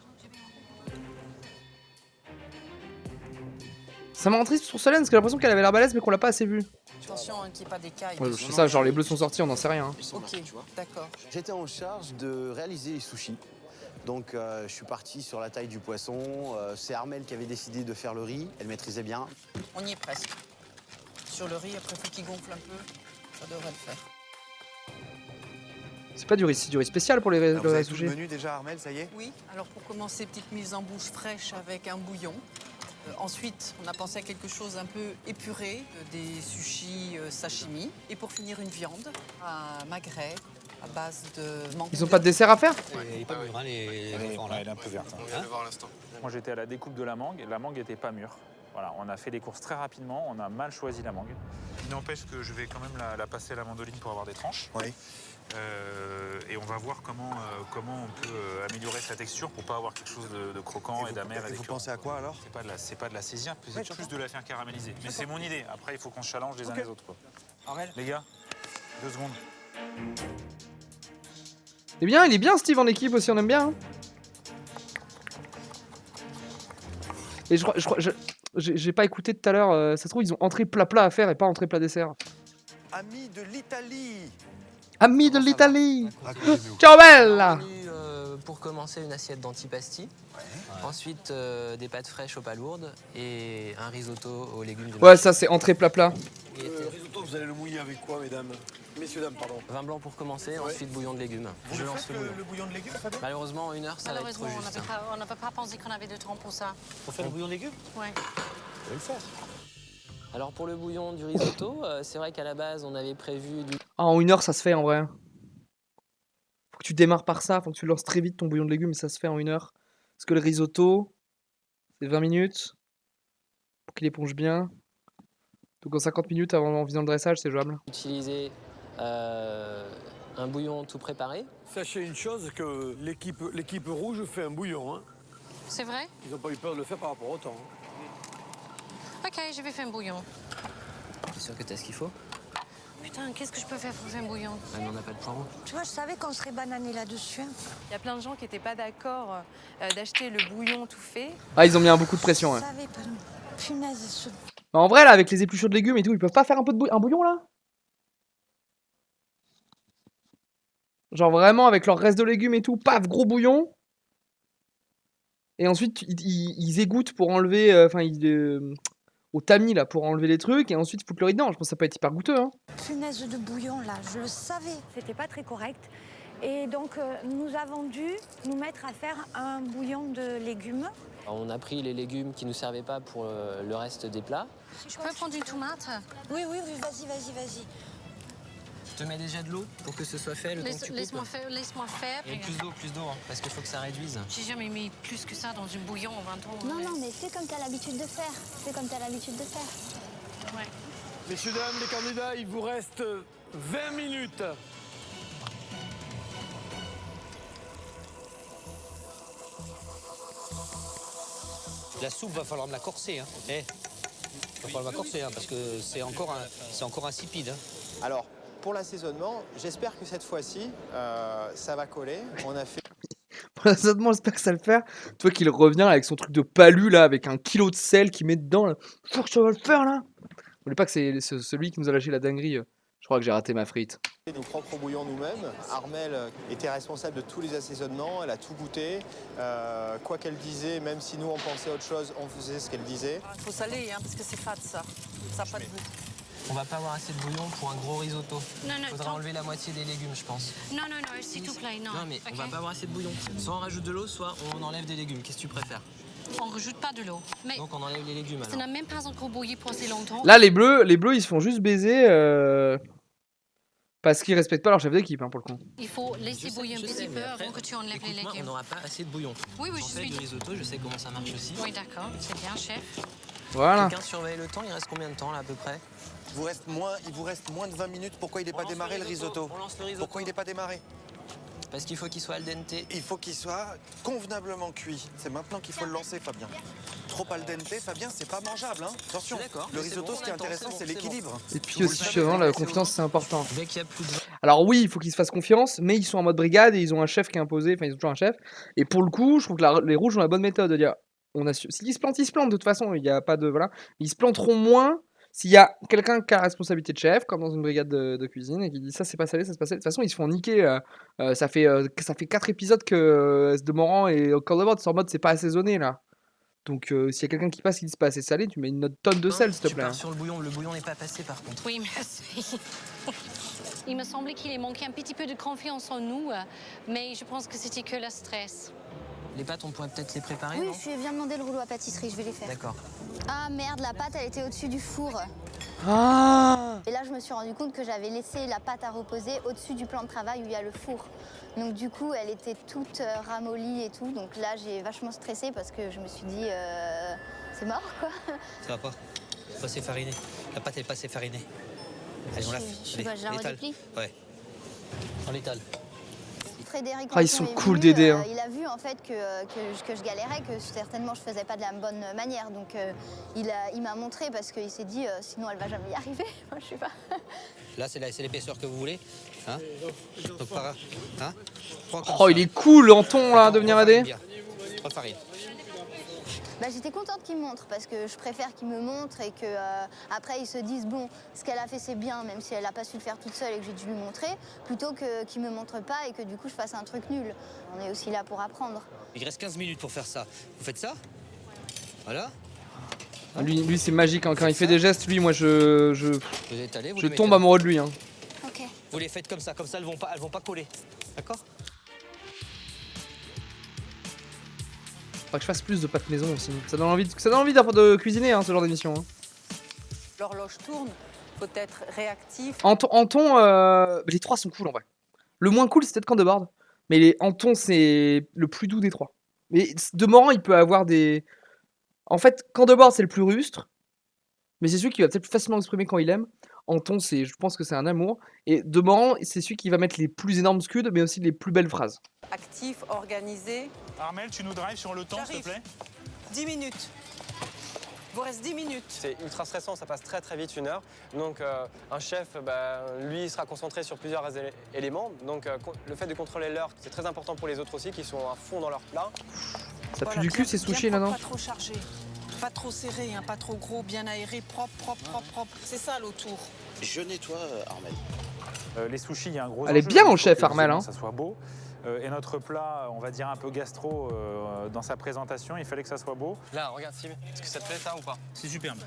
Ça m'a rend triste pour Solène, parce que j'ai l'impression qu'elle avait l'air balèze, mais qu'on l'a pas assez vue. Attention hein, qu'il n'y ait pas d'écailles. Ouais, c'est ça, genre les bleus sont sortis, on n'en sait rien. Hein. Ok, d'accord. J'étais en charge de réaliser les sushis. Donc je suis parti sur la taille du poisson. C'est Armelle qui avait décidé de faire le riz. Elle maîtrisait bien. On y est presque. Sur le riz, après, il faut qu'il gonfle un peu. Ça devrait le faire. C'est pas du riz, c'est du riz spécial pour les Vous avez tout sushis. le menu déjà, Armelle, ça y est? Oui, alors pour commencer, petite mise en bouche fraîche avec un bouillon. Ensuite, on a pensé à quelque chose un peu épuré, des sushis sashimi. Et pour finir, une viande, un magret, à base de mangue. Ils ont pas de dessert à faire? Il est pas mûr, hein, les enfants, là. Elle est un peu verte. Hein Je vais voir à l'instant. Moi, j'étais à la découpe de la mangue. La mangue n'était pas mûre. Voilà, on a fait les courses très rapidement. On a mal choisi la mangue. Il n'empêche que je vais quand même la passer à la mandoline pour avoir des tranches. Oui. Et on va voir comment on peut améliorer sa texture pour pas avoir quelque chose de croquant et d'amer. Et vous pensez à quoi alors? C'est pas de la saisir, c'est plus de la faire caraméliser. Mais c'est mon idée. Après, il faut qu'on se challenge les uns les autres. Quoi. Les gars, 2 secondes. Il est bien Steve en équipe aussi, on aime bien. Hein. Et je crois, j'ai pas écouté tout à l'heure, ça se trouve ils ont entrée plat à faire et pas entrée plat dessert. Amis de l'Italie. Amis de l'Italie. Ciao bella. Pour commencer, une assiette d'antipasti. Ensuite, des pâtes fraîches aux palourdes et un risotto aux légumes de Ouais, ça c'est entrée plat. Le risotto, vous allez le mouiller avec quoi, mesdames? Messieurs, dames, pardon. Vin blanc pour commencer, ensuite bouillon de légumes. Je lance le bouillon de légumes, Fabien? Malheureusement, en 1 heure, ça va être trop Malheureusement, juste. on n'avait pas pensé qu'on avait de temps pour ça. Pour faire le bouillon de légumes? Ouais. On va le faire. Alors pour le bouillon du risotto, c'est vrai qu'à la base, on avait prévu du... Ah, en 1 heure ça se fait en vrai. Faut que tu démarres par ça, faut que tu lances très vite ton bouillon de légumes et ça se fait en 1 heure. Parce que le risotto, c'est 20 minutes pour qu'il éponge bien. Donc en 50 minutes en faisant le dressage, c'est jouable. Utiliser un bouillon tout préparé. Sachez une chose, que l'équipe rouge fait un bouillon. Hein. C'est vrai? Ils n'ont pas eu peur de le faire par rapport au temps. Hein. Ok, je vais faire un bouillon. T'es sûr que t'as ce qu'il faut? Putain, qu'est-ce que je peux faire pour faire un bouillon? Ah, mais on n'a pas de poireau. Tu vois, je savais qu'on serait banané là-dessus. Il y a plein de gens qui n'étaient pas d'accord d'acheter le bouillon tout fait. Ah, ils ont mis un beaucoup de pression. Je Ouais. savais pas. Punaise, ce... En vrai, là, avec les épluchures de légumes et tout, ils peuvent pas faire un peu de un bouillon là? Genre vraiment avec leur reste de légumes et tout, paf, gros bouillon. Et ensuite, ils égouttent pour enlever. Au tamis là, pour enlever les trucs. Et ensuite, ils foutent le riz dedans. Je pense que ça peut être hyper goûteux. Hein. Punaise de bouillon, là, je le savais. C'était pas très correct. Et donc, nous avons dû nous mettre à faire un bouillon de légumes. On a pris les légumes qui ne nous servaient pas pour le reste des plats. Je peux prendre une tomate? Oui, vas-y. Je te mets déjà de l'eau pour que ce soit fait le temps que tu coupes. Laisse-moi faire. Et plus d'eau, hein, parce qu'il faut que ça réduise. J'ai jamais mis plus que ça dans un bouillon en 20 ans. Non, mais fais comme tu as l'habitude de faire. Ouais. Messieurs, dames, les candidats, il vous reste 20 minutes. La soupe, va falloir me la corser. Hein. Va falloir me la corser, hein, parce que c'est encore insipide. Hein. Alors, pour l'assaisonnement, j'espère que cette fois-ci, ça va coller. On a fait... Pour l'assaisonnement, j'espère que ça va le faire. Toi qu'il revient avec son truc de palu là, avec 1 kilo de sel qu'il met dedans. Là. Je crois que ça va le faire là. N'oubliez pas que c'est celui qui nous a lâché la dinguerie. Je crois que j'ai raté ma frite. Nos propres bouillons nous-mêmes. Armelle était responsable de tous les assaisonnements, elle a tout goûté. Quoi qu'elle disait, même si nous on pensait autre chose, on faisait ce qu'elle disait. Il faut saler, hein, parce que c'est fade ça. Ça n'a pas de goût. On va pas avoir assez de bouillon pour un gros risotto. Non, Faudra enlever la moitié des légumes, je pense. Non, s'il te plaît, non. Non, mais on va pas avoir assez de bouillon. Soit on rajoute de l'eau, soit on enlève des légumes. Qu'est-ce que tu préfères? On rajoute pas de l'eau. Mais donc on enlève les légumes alors. Ça n'a même pas encore bouilli pour assez longtemps. Là, les bleus, ils se font juste baiser parce qu'ils respectent pas leur chef d'équipe, hein, pour le coup. Il faut laisser bouillir un petit peu avant que tu enlèves les légumes. On n'aura pas assez de bouillon. Oui, je sais. Du risotto, je sais comment ça marche aussi. Oui, d'accord, c'est bien, chef. Voilà. Quelqu'un surveille le temps, il reste combien de temps là à peu près? Il vous reste moins de 20 minutes. Pourquoi il n'est pas démarré le risotto? On lance le risotto. Pourquoi il n'est pas démarré? Parce qu'il faut qu'il soit al dente. Il faut qu'il soit convenablement cuit. C'est maintenant qu'il faut le lancer, Fabien. Trop al dente, Fabien, c'est pas mangeable. Hein. Attention, le risotto, ce qui est intéressant, c'est l'équilibre. Et puis aussi, souvent, la confiance, c'est important. Dès qu'il y a plus de... Alors oui, il faut qu'ils se fassent confiance, mais ils sont en mode brigade et ils ont un chef qui est imposé. Enfin, ils ont toujours un chef. Et pour le coup, je trouve que les rouges ont la bonne méthode de dire, s'ils se plantent, ils se plantent. De toute façon, il n'y a pas de voilà. Ils se planteront moins. S'il y a quelqu'un qui a la responsabilité de chef, comme dans une brigade de cuisine, et qui dit ça c'est pas salé, ça c'est pas salé, de toute façon ils se font niquer. Ça fait 4 épisodes que de Morand et Cordobot sont en mode c'est pas assaisonné là. Donc s'il y a quelqu'un qui passe qui dit c'est pas assez salé, tu mets une autre tonne de sel s'il te plaît. Tu pars sur le bouillon n'est pas passé par contre. Oui, merci. Il me semblait qu'il ait manqué un petit peu de confiance en nous, mais je pense que c'était que le stress. Les pâtes, on pourrait peut-être les préparer, Oui, non? je viens de demander le rouleau à pâtisserie, je vais les faire. D'accord. Ah merde, la pâte, elle était au-dessus du four. Ah! Et là, je me suis rendu compte que j'avais laissé la pâte à reposer au-dessus du plan de travail où il y a le four. Donc du coup, elle était toute ramollie et tout. Donc là, j'ai vachement stressé parce que je me suis dit, c'est mort, quoi. Ça va pas. C'est pas assez fariné. La pâte est pas assez farinée. Allez, on la fait. Je la redéplie. Ouais. On l'étale. Frédéric, Ah, ils sont cool, venu, Dédé, hein. il a vu en fait que je galérais, que certainement je faisais pas de la bonne manière. Donc il m'a montré parce qu'il s'est dit sinon elle va jamais y arriver. Moi je sais pas. Là, c'est l'épaisseur que vous voulez. Hein? Donc par hein? Oh, il est cool, Anton, là, de venir aider. 3 farines. Bah, j'étais contente qu'il me montre parce que je préfère qu'il me montre et que après ils se disent bon, ce qu'elle a fait c'est bien, même si elle n'a pas su le faire toute seule et que j'ai dû lui montrer, plutôt que qu'il me montre pas et que du coup je fasse un truc nul. On est aussi là pour apprendre. Il reste 15 minutes pour faire ça. Vous faites ça? Voilà. Lui c'est magique, hein. Quand il fait des gestes, lui, moi je Vous étalez, vous je les tombe mettez là. amoureux de lui, hein. Ok. Vous les faites comme ça elles vont pas coller. D'accord? Faudrait que je fasse plus de pâtes maison aussi. Ça donne envie de cuisiner, hein, ce genre d'émission. Hein. L'horloge tourne, faut être réactif. Anton, les trois sont cool en vrai. Le moins cool, c'est peut-être Candeboard. Mais Anton, c'est le plus doux des trois. Mais Demorand, il peut avoir des. En fait, Candeboard, c'est le plus rustre. Mais c'est celui qui va peut-être plus facilement exprimer quand il aime. Anton, je pense que c'est un amour. Et Demorand, c'est celui qui va mettre les plus énormes scuds, mais aussi les plus belles phrases. Actif, organisé. Armel, tu nous drives sur le temps, s'il te plaît? 10 minutes. Il vous reste 10 minutes. C'est ultra stressant, ça passe très très vite, 1 heure. Donc un chef, lui, il sera concentré sur plusieurs éléments. Donc le fait de contrôler l'heure, c'est très important pour les autres aussi, qui sont à fond dans leur plat. Ça pue du cul, ces sushis là, non? Pas trop chargé, pas trop serré, hein, pas trop gros, bien aéré, propre. C'est ça l'autour. Je nettoie, Armel. Les sushis, il y a un gros Elle est enjeu, bien, il mon faut chef, que Armel, hein. Ça soit beau. Et notre plat, on va dire un peu gastro dans sa présentation, il fallait que ça soit beau. Là, regarde, Sim, est-ce que ça te plaît ça ou pas? C'est superbe.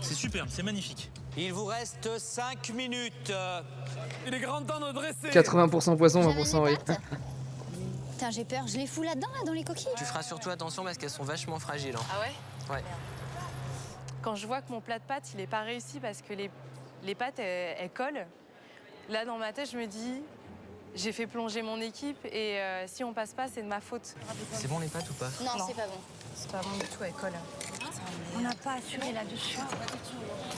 C'est superbe, c'est magnifique. Il vous reste 5 minutes. Il est grand temps de dresser. 80% poisson, 20% riz. Putain, j'ai peur, je les fous là-dedans, là, dans les coquilles. Tu feras surtout attention parce qu'elles sont vachement fragiles. Hein. Ah ouais? Ouais. Quand je vois que mon plat de pâtes, il n'est pas réussi parce que les pâtes, elles collent, là, dans ma tête, je me dis, j'ai fait plonger mon équipe et si on passe pas, c'est de ma faute. C'est bon les pâtes ou pas? Non, c'est pas bon. C'est pas bon du tout, elles collent. On n'a pas assuré là-dessus.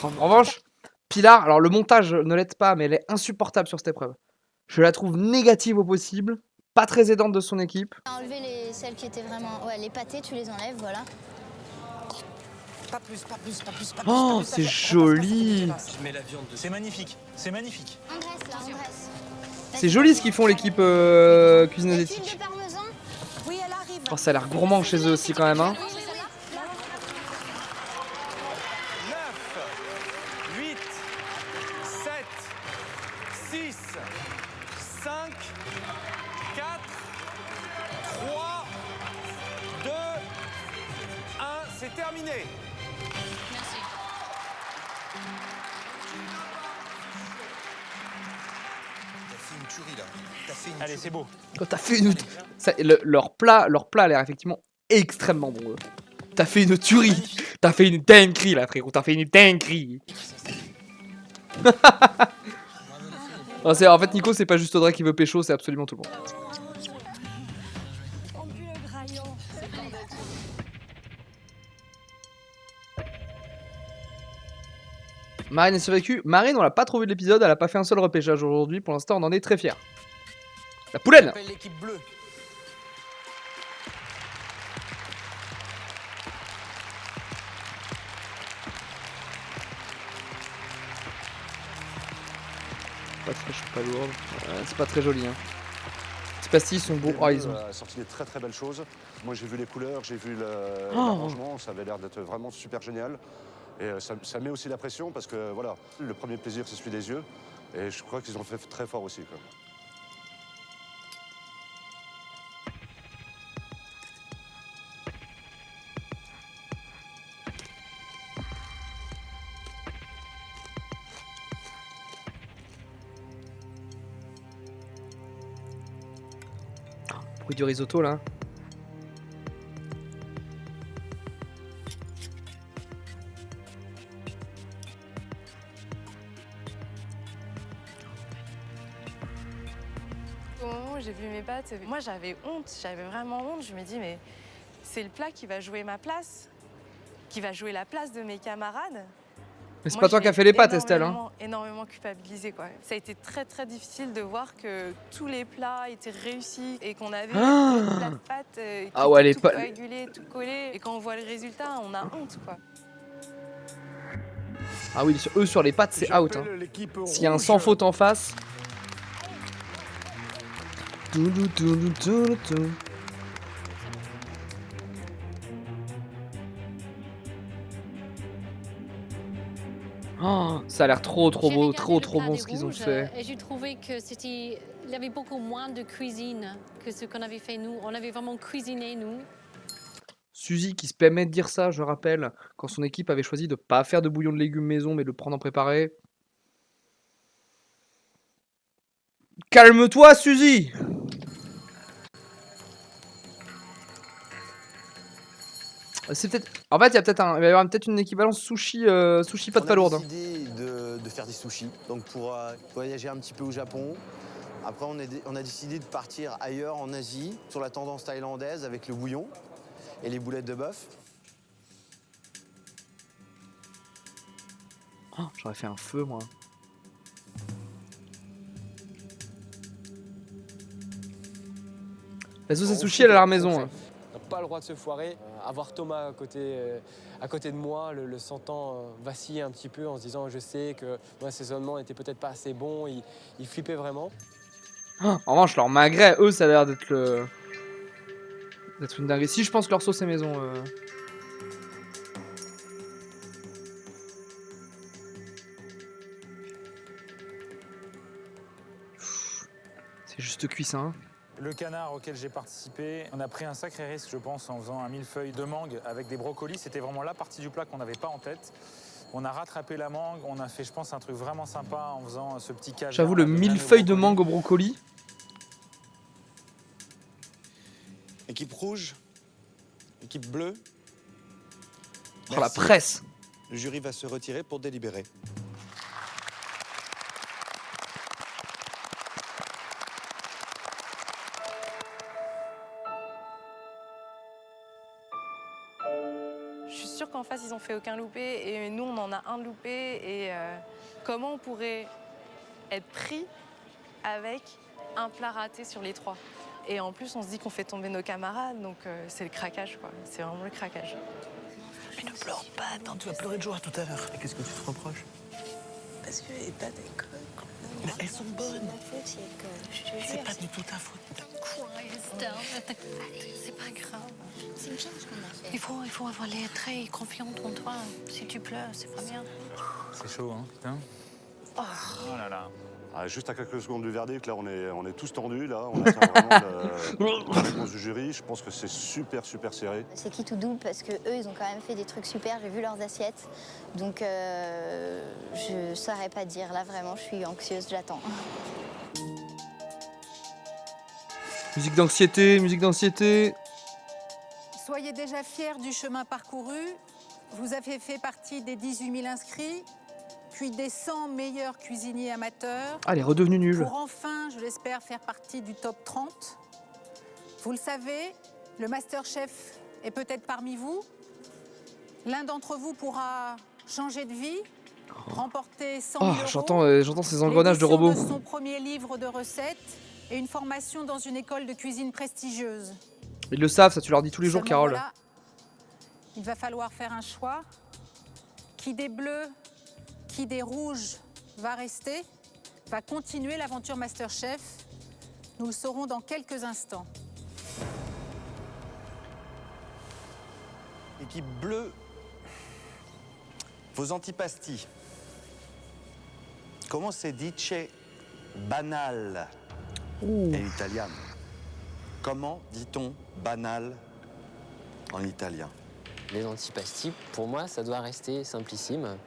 En revanche, Pilar, alors le montage ne l'aide pas, mais elle est insupportable sur cette épreuve. Je la trouve négative au possible, pas très aidante de son équipe. T'as enlevé celles qui étaient vraiment... Ouais, les pâtés, tu les enlèves, voilà. Pas plus. Oh, c'est joli. Je mets la viande dessus. C'est magnifique, c'est magnifique. On dresse, là, on dresse. C'est joli ce qu'ils font, l'équipe cuisine L'huile asiatique. de parmesan? Oui, elle arrive. Oh, ça a l'air gourmand chez eux aussi quand même, hein. 9, 8, 7, 6, 5, 4, 3, 2, 1, c'est terminé. T'as fait une tuerie là. Allez, c'est beau. Quand t'as fait une... leur plat a l'air effectivement extrêmement bon. T'as fait une tuerie. T'as fait une dinguerie là, frérot. T'as fait une dinguerie. En fait, Nico, c'est pas juste Audrey qui veut pécho, c'est absolument tout le monde. Marine est survécue. Marine, on l'a pas trouvé de l'épisode, elle a pas fait un seul repêchage aujourd'hui. Pour l'instant, on en est très fiers. La poulaine! J'appelle l'équipe bleue. Pas très chaud, pas lourd. C'est pas très joli. Hein. Les pastilles sont beaux. Oh, ils ont... sorti des très très belles choses. Moi j'ai vu les couleurs, j'ai vu Oh. l'arrangement, ça avait l'air d'être vraiment super génial. Et ça met aussi la pression parce que voilà, le premier plaisir c'est celui des yeux. Et je crois qu'ils ont fait très fort aussi. Quoi. Bruit du risotto là. Au moment où j'ai vu mes pâtes, moi j'avais honte, j'avais vraiment honte. Je me dis, mais c'est le plat qui va jouer ma place, qui va jouer la place de mes camarades. Mais c'est Moi, pas toi je qui as l'ai fait les pâtes, Estelle. Hein. énormément culpabilisée, quoi. Ça a été très très difficile de voir que tous les plats étaient réussis et qu'on avait notre plat de pâtes qui était tout coagulé, tout collé. Et quand on voit le résultat, on a honte, quoi. Ah oui, eux sur les pâtes, c'est out. Hein. S'il y a un sans faute en face. Oh, ça a l'air trop beau, trop bon ce qu'ils ont fait. Et j'ai trouvé que il y avait beaucoup moins de cuisine que ce qu'on avait fait nous. On avait vraiment cuisiné nous. Suzy qui se permet de dire ça, je rappelle, quand son équipe avait choisi de pas faire de bouillon de légumes maison mais de le prendre en préparé. Calme-toi, Suzy! C'est peut-être. En fait, il va y avoir peut-être une équivalence sushi pâte palourde. On a décidé de faire des sushis, donc pour voyager un petit peu au Japon. Après, on a décidé de partir ailleurs en Asie, sur la tendance thaïlandaise avec le bouillon et les boulettes de bœuf. Oh, j'aurais fait un feu, moi. La sauce à sushi, elle est à la maison. Hein. On n'a pas le droit de se foirer. Avoir Thomas à côté de moi, le sentant vaciller un petit peu en se disant je sais que mon assaisonnement n'était peut-être pas assez bon, il flippait vraiment. Oh, en revanche, leur magret, eux, ça a l'air d'être une dinguerie. Si, je pense que leur sauce est maison. C'est juste cuit ça. Hein. Le canard auquel j'ai participé, on a pris un sacré risque, je pense, en faisant un millefeuille de mangue avec des brocolis. C'était vraiment la partie du plat qu'on n'avait pas en tête. On a rattrapé la mangue, on a fait, je pense, un truc vraiment sympa en faisant ce petit caviar. J'avoue, le millefeuille de mangue au brocoli. Équipe rouge, équipe bleue. Oh, la presse! Le jury va se retirer pour délibérer. Je suis sûre qu'en face, ils ont fait aucun loupé et nous, on en a un loupé. Et comment on pourrait être pris avec un plat raté sur les 3? Et en plus, on se dit qu'on fait tomber nos camarades, donc c'est le craquage, quoi. C'est vraiment le craquage. Mais ne pleure pas, attends, tu vas pleurer de joie tout à l'heure. Qu'est-ce que tu te reproches? Parce que les pâtes, elles collent. Mais elles sont bonnes. C'est pas du tout ta faute. Quoi, Estelle? C'est pas grave. C'est bien ce qu'on a fait. Il faut avoir l'air très confiante en toi. Si tu pleures, c'est pas bien. C'est chaud, hein, putain. Oh là là. Ah, juste à quelques secondes du verdict, là, on est tous tendus, là. On attend vraiment la réponse du jury. Je pense que c'est super serré. C'est qui tout double parce que eux, ils ont quand même fait des trucs super. J'ai vu leurs assiettes, donc je saurais pas dire. Là, vraiment, je suis anxieuse. J'attends. Musique d'anxiété, musique d'anxiété. Soyez déjà fiers du chemin parcouru. Vous avez fait partie des 18 000 inscrits, puis des 100 meilleurs cuisiniers amateurs. Ah, elle est redevenue nulle. Pour enfin, je l'espère, faire partie du top 30. Vous le savez, le MasterChef est peut-être parmi vous. L'un d'entre vous pourra changer de vie, remporter 100 000 euros. J'entends ces engrenages de robots. L'édition de son premier livre de recettes et une formation dans une école de cuisine prestigieuse. Ils le savent, ça tu leur dis tous les jours, Seulement, Carole. voilà, il va falloir faire un choix. Qui des bleus, qui des rouges va rester, va continuer l'aventure MasterChef. Nous le saurons dans quelques instants. Équipe bleue, vos antipastis. Comment c'est dice banal en italien? Comment dit-on banal en italien? Les antipastis, pour moi, ça doit rester simplissime,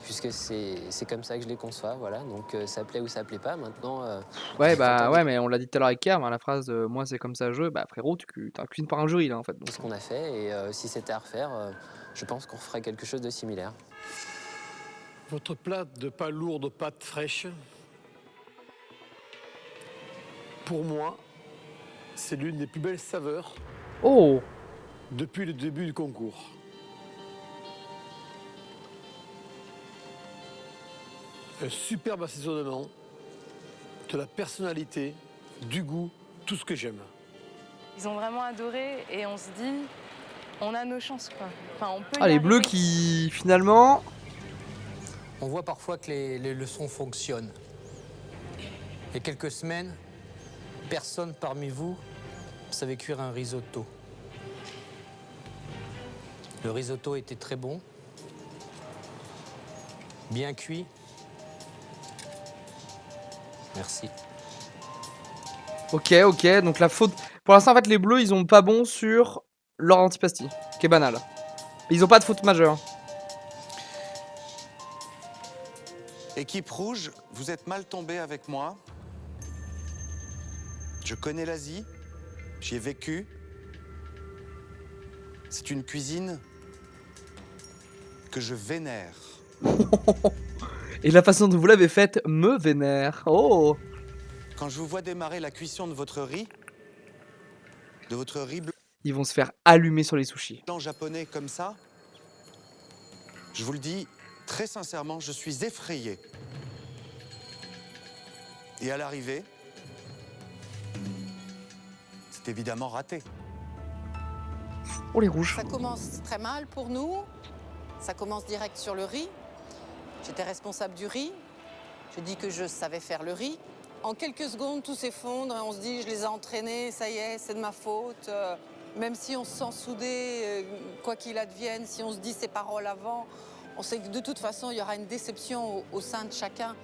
puisque c'est comme ça que je les conçois, voilà. Donc ça plaît ou ça plaît pas, maintenant... Ouais, mais on l'a dit tout à l'heure avec Kerm, hein, la phrase « moi c'est comme ça je », bah frérot, tu cuisines par un jury là en fait. C'est ce qu'on a fait, et si c'était à refaire, je pense qu'on ferait quelque chose de similaire. Votre plat de pas lourd de pâtes fraîches pour moi, c'est l'une des plus belles saveurs Oh, depuis le début du concours. Un superbe assaisonnement, de la personnalité, du goût, tout ce que j'aime. Ils ont vraiment adoré et on se dit, on a nos chances quoi. Enfin, on peut y ah, les bleus arriver. qui finalement. On voit parfois que les leçons fonctionnent. Il y a quelques semaines, personne parmi vous savait cuire un risotto. Le risotto était très bon, bien cuit. Merci. Ok, donc la faute. Pour l'instant, en fait, les bleus ils ont pas bon sur leur antipasti, qui est banal. Ils ont pas de faute majeure. Équipe rouge, vous êtes mal tombé avec moi. Je connais l'Asie, j'y ai vécu. C'est une cuisine que je vénère. Et la façon dont vous l'avez faite me vénère. Oh. Quand je vous vois démarrer la cuisson de votre riz Ils vont se faire allumer sur les sushis. blanc japonais comme ça, je vous le dis très sincèrement, je suis effrayé. Et à l'arrivée, c'est évidemment raté. Oh les rouges. Ça commence très mal pour nous. Ça commence direct sur le riz. J'étais responsable du riz. J'ai dit que je savais faire le riz. En quelques secondes, tout s'effondre et on se dit je les ai entraînés, ça y est, c'est de ma faute. Même si on se sent soudé, quoi qu'il advienne, si on se dit ces paroles avant, on sait que de toute façon, il y aura une déception au sein de chacun.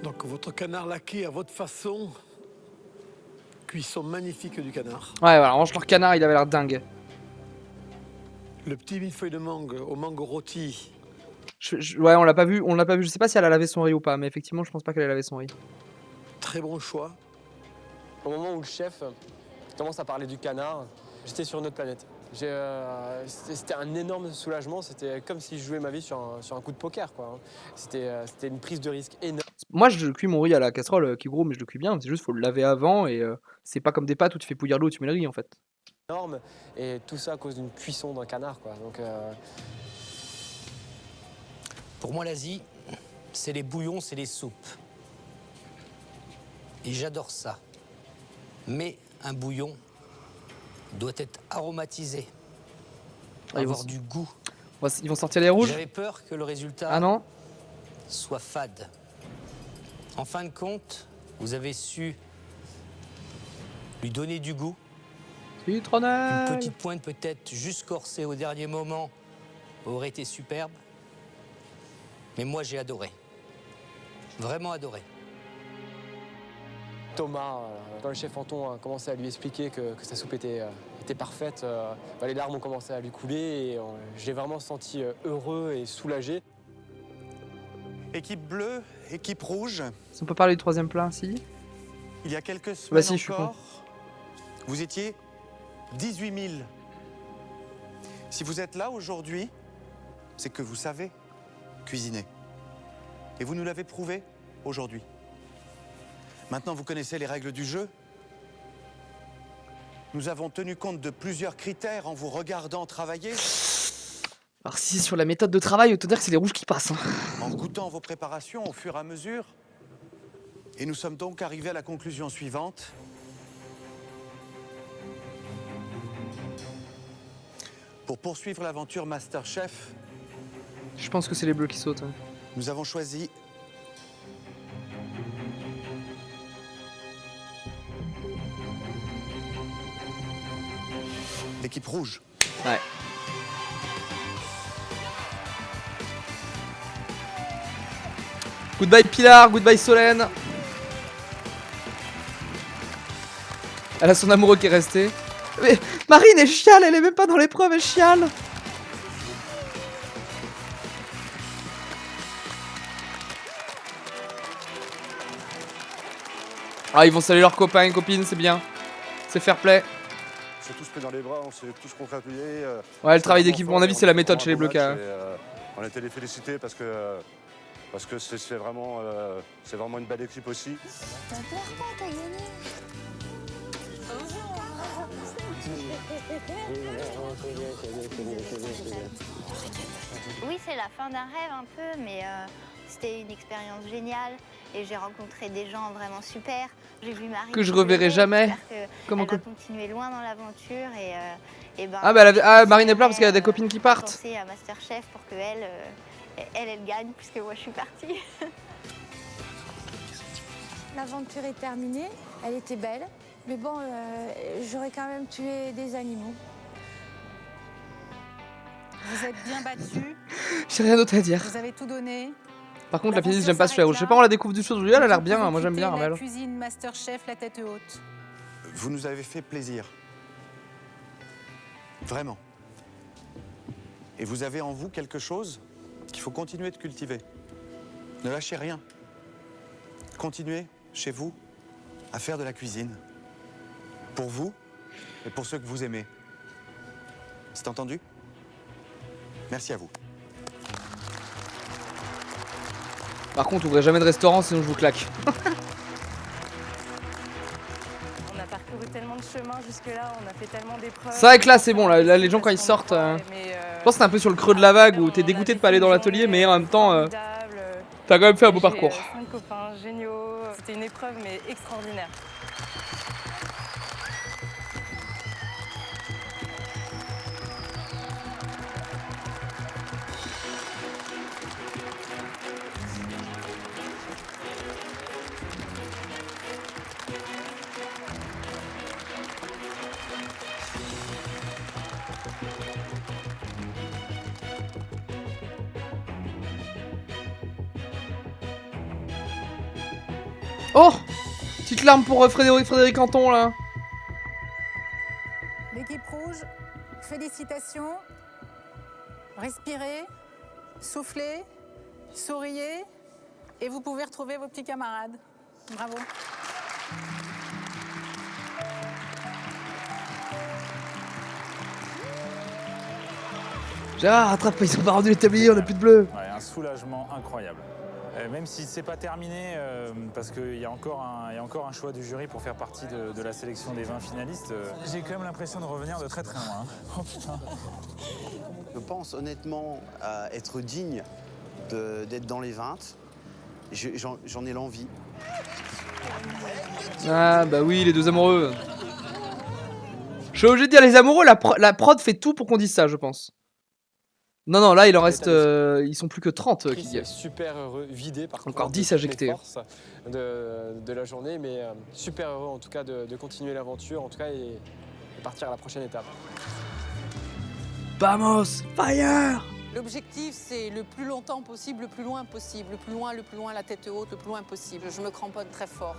Donc votre canard laqué à votre façon, cuisson magnifique du canard. Ouais, voilà, en revanche, leur canard, il avait l'air dingue. Le petit millefeuille de mangue au mangue rôti. Ouais, on l'a pas vu, Je sais pas si elle a lavé son riz ou pas, mais effectivement, je pense pas qu'elle a lavé son riz. Très bon choix. Au moment où le chef commence à parler du canard, j'étais sur une autre planète. C'était un énorme soulagement, c'était comme si je jouais ma vie sur un coup de poker, quoi. C'était une prise de risque énorme. Moi, je cuis mon riz à la casserole qui est gros, mais je le cuis bien. C'est juste, faut le laver avant et c'est pas comme des pâtes où tu fais bouillir l'eau, tu mets le riz en fait. Énorme, et tout ça à cause d'une cuisson d'un canard, quoi. Donc, Pour moi, l'Asie, c'est les bouillons, c'est les soupes. Et j'adore ça. Mais un bouillon doit être aromatisé, avoir du goût. Ils vont sortir les rouges. J'avais peur que le résultat Ah non soit fade. En fin de compte, vous avez su lui donner du goût. Une petite pointe peut-être juste corsée au dernier moment aurait été superbe. Mais moi, j'ai adoré. Vraiment adoré. Thomas, quand le chef Anton a commencé à lui expliquer que sa soupe était parfaite, les larmes ont commencé à lui couler et j'ai vraiment senti heureux et soulagé. Équipe bleue, équipe rouge. On peut parler du troisième plat, si. Il y a quelques Bah semaines si, je suis con. encore, vous étiez 18 000. Si vous êtes là aujourd'hui, c'est que vous savez cuisiner. Et vous nous l'avez prouvé aujourd'hui. Maintenant, vous connaissez les règles du jeu. Nous avons tenu compte de plusieurs critères en vous regardant travailler. Alors si c'est sur la méthode de travail, autant dire que c'est les rouges qui passent. Hein. En goûtant vos préparations au fur et à mesure. Et nous sommes donc arrivés à la conclusion suivante. Pour poursuivre l'aventure MasterChef, Je pense que c'est les bleus qui sautent. Hein. nous avons choisi l'équipe rouge. Ouais. Goodbye Pilar, goodbye Solène. Elle a son amoureux qui est resté. Mais Marine, elle chiale, elle est même pas dans l'épreuve, elle chiale. Ah, ils vont saluer leurs copains et copines, c'est bien. C'est fair play. On s'est tous pris dans les bras, on s'est tous congratulés. Ouais, le travail d'équipe, à mon avis, c'est la méthode chez les Bleus. On a été les féliciter parce que parce que c'est vraiment une belle équipe aussi. T'as peur pas, t'as gagné. Oui, c'est la fin d'un rêve un peu, mais c'était une expérience géniale et j'ai rencontré des gens vraiment super. J'ai vu Marie Que je reverrai jamais. Comment elle va continuer loin dans l'aventure et ben. Ah bah Marine est pleure parce qu'elle a des copines qui partent. Penser à Masterchef pour que elle gagne puisque moi je suis partie. L'aventure est terminée, elle était belle, mais bon, j'aurais quand même tué des animaux. Vous êtes bien battus. J'ai rien d'autre à dire. Vous avez tout donné. Par contre, la pianiste, j'aime pas ce rouge. Je sais pas, on la découvre du choses. Elle a l'air bien, moi j'aime bien La Armelle. cuisine Masterchef, la tête haute. Vous nous avez fait plaisir. Vraiment. Et vous avez en vous quelque chose qu'il faut continuer de cultiver. Ne lâchez rien. Continuez, chez vous, à faire de la cuisine. Pour vous et pour ceux que vous aimez. C'est entendu? Merci à vous. Par contre, ouvrez jamais de restaurant, sinon je vous claque. On a parcouru tellement de chemins jusque-là, on a fait tellement d'épreuves. C'est vrai que là, c'est bon. Là, les gens, quand ils sortent. Je pense que c'est un peu sur le creux de la vague où t'es dégoûté de pas aller dans l'atelier, mais en même temps, t'as quand même fait un beau parcours. 5 copains géniaux. C'était une épreuve, mais extraordinaire. Oh! Petite larme pour Frédéric Anton là. L'équipe rouge, félicitations. Respirez, soufflez, souriez et vous pouvez retrouver vos petits camarades. Bravo. Gérard, rattrape, ils sont pas rendus l'établi, on a plus de bleu. Ouais, un soulagement incroyable. Même si c'est pas terminé, parce qu'il y a encore un choix du jury pour faire partie de la sélection des 20 finalistes, j'ai quand même l'impression de revenir de très très loin. Hein. Oh putain. Je pense honnêtement à être digne d'être dans les 20. J'en ai l'envie. Ah bah oui, les deux amoureux. Je suis obligé de dire les amoureux, la prod fait tout pour qu'on dise ça, je pense. Non, là il en reste. Ils sont plus que 30 qui disent. Super heureux, vidé par contre. Encore 10 à jeter. De la journée, mais super heureux en tout cas de continuer l'aventure en tout cas et partir à la prochaine étape. Vamos, fire! L'objectif, c'est le plus longtemps possible, le plus loin possible. Le plus loin, la tête haute, le plus loin possible. Je me cramponne très fort.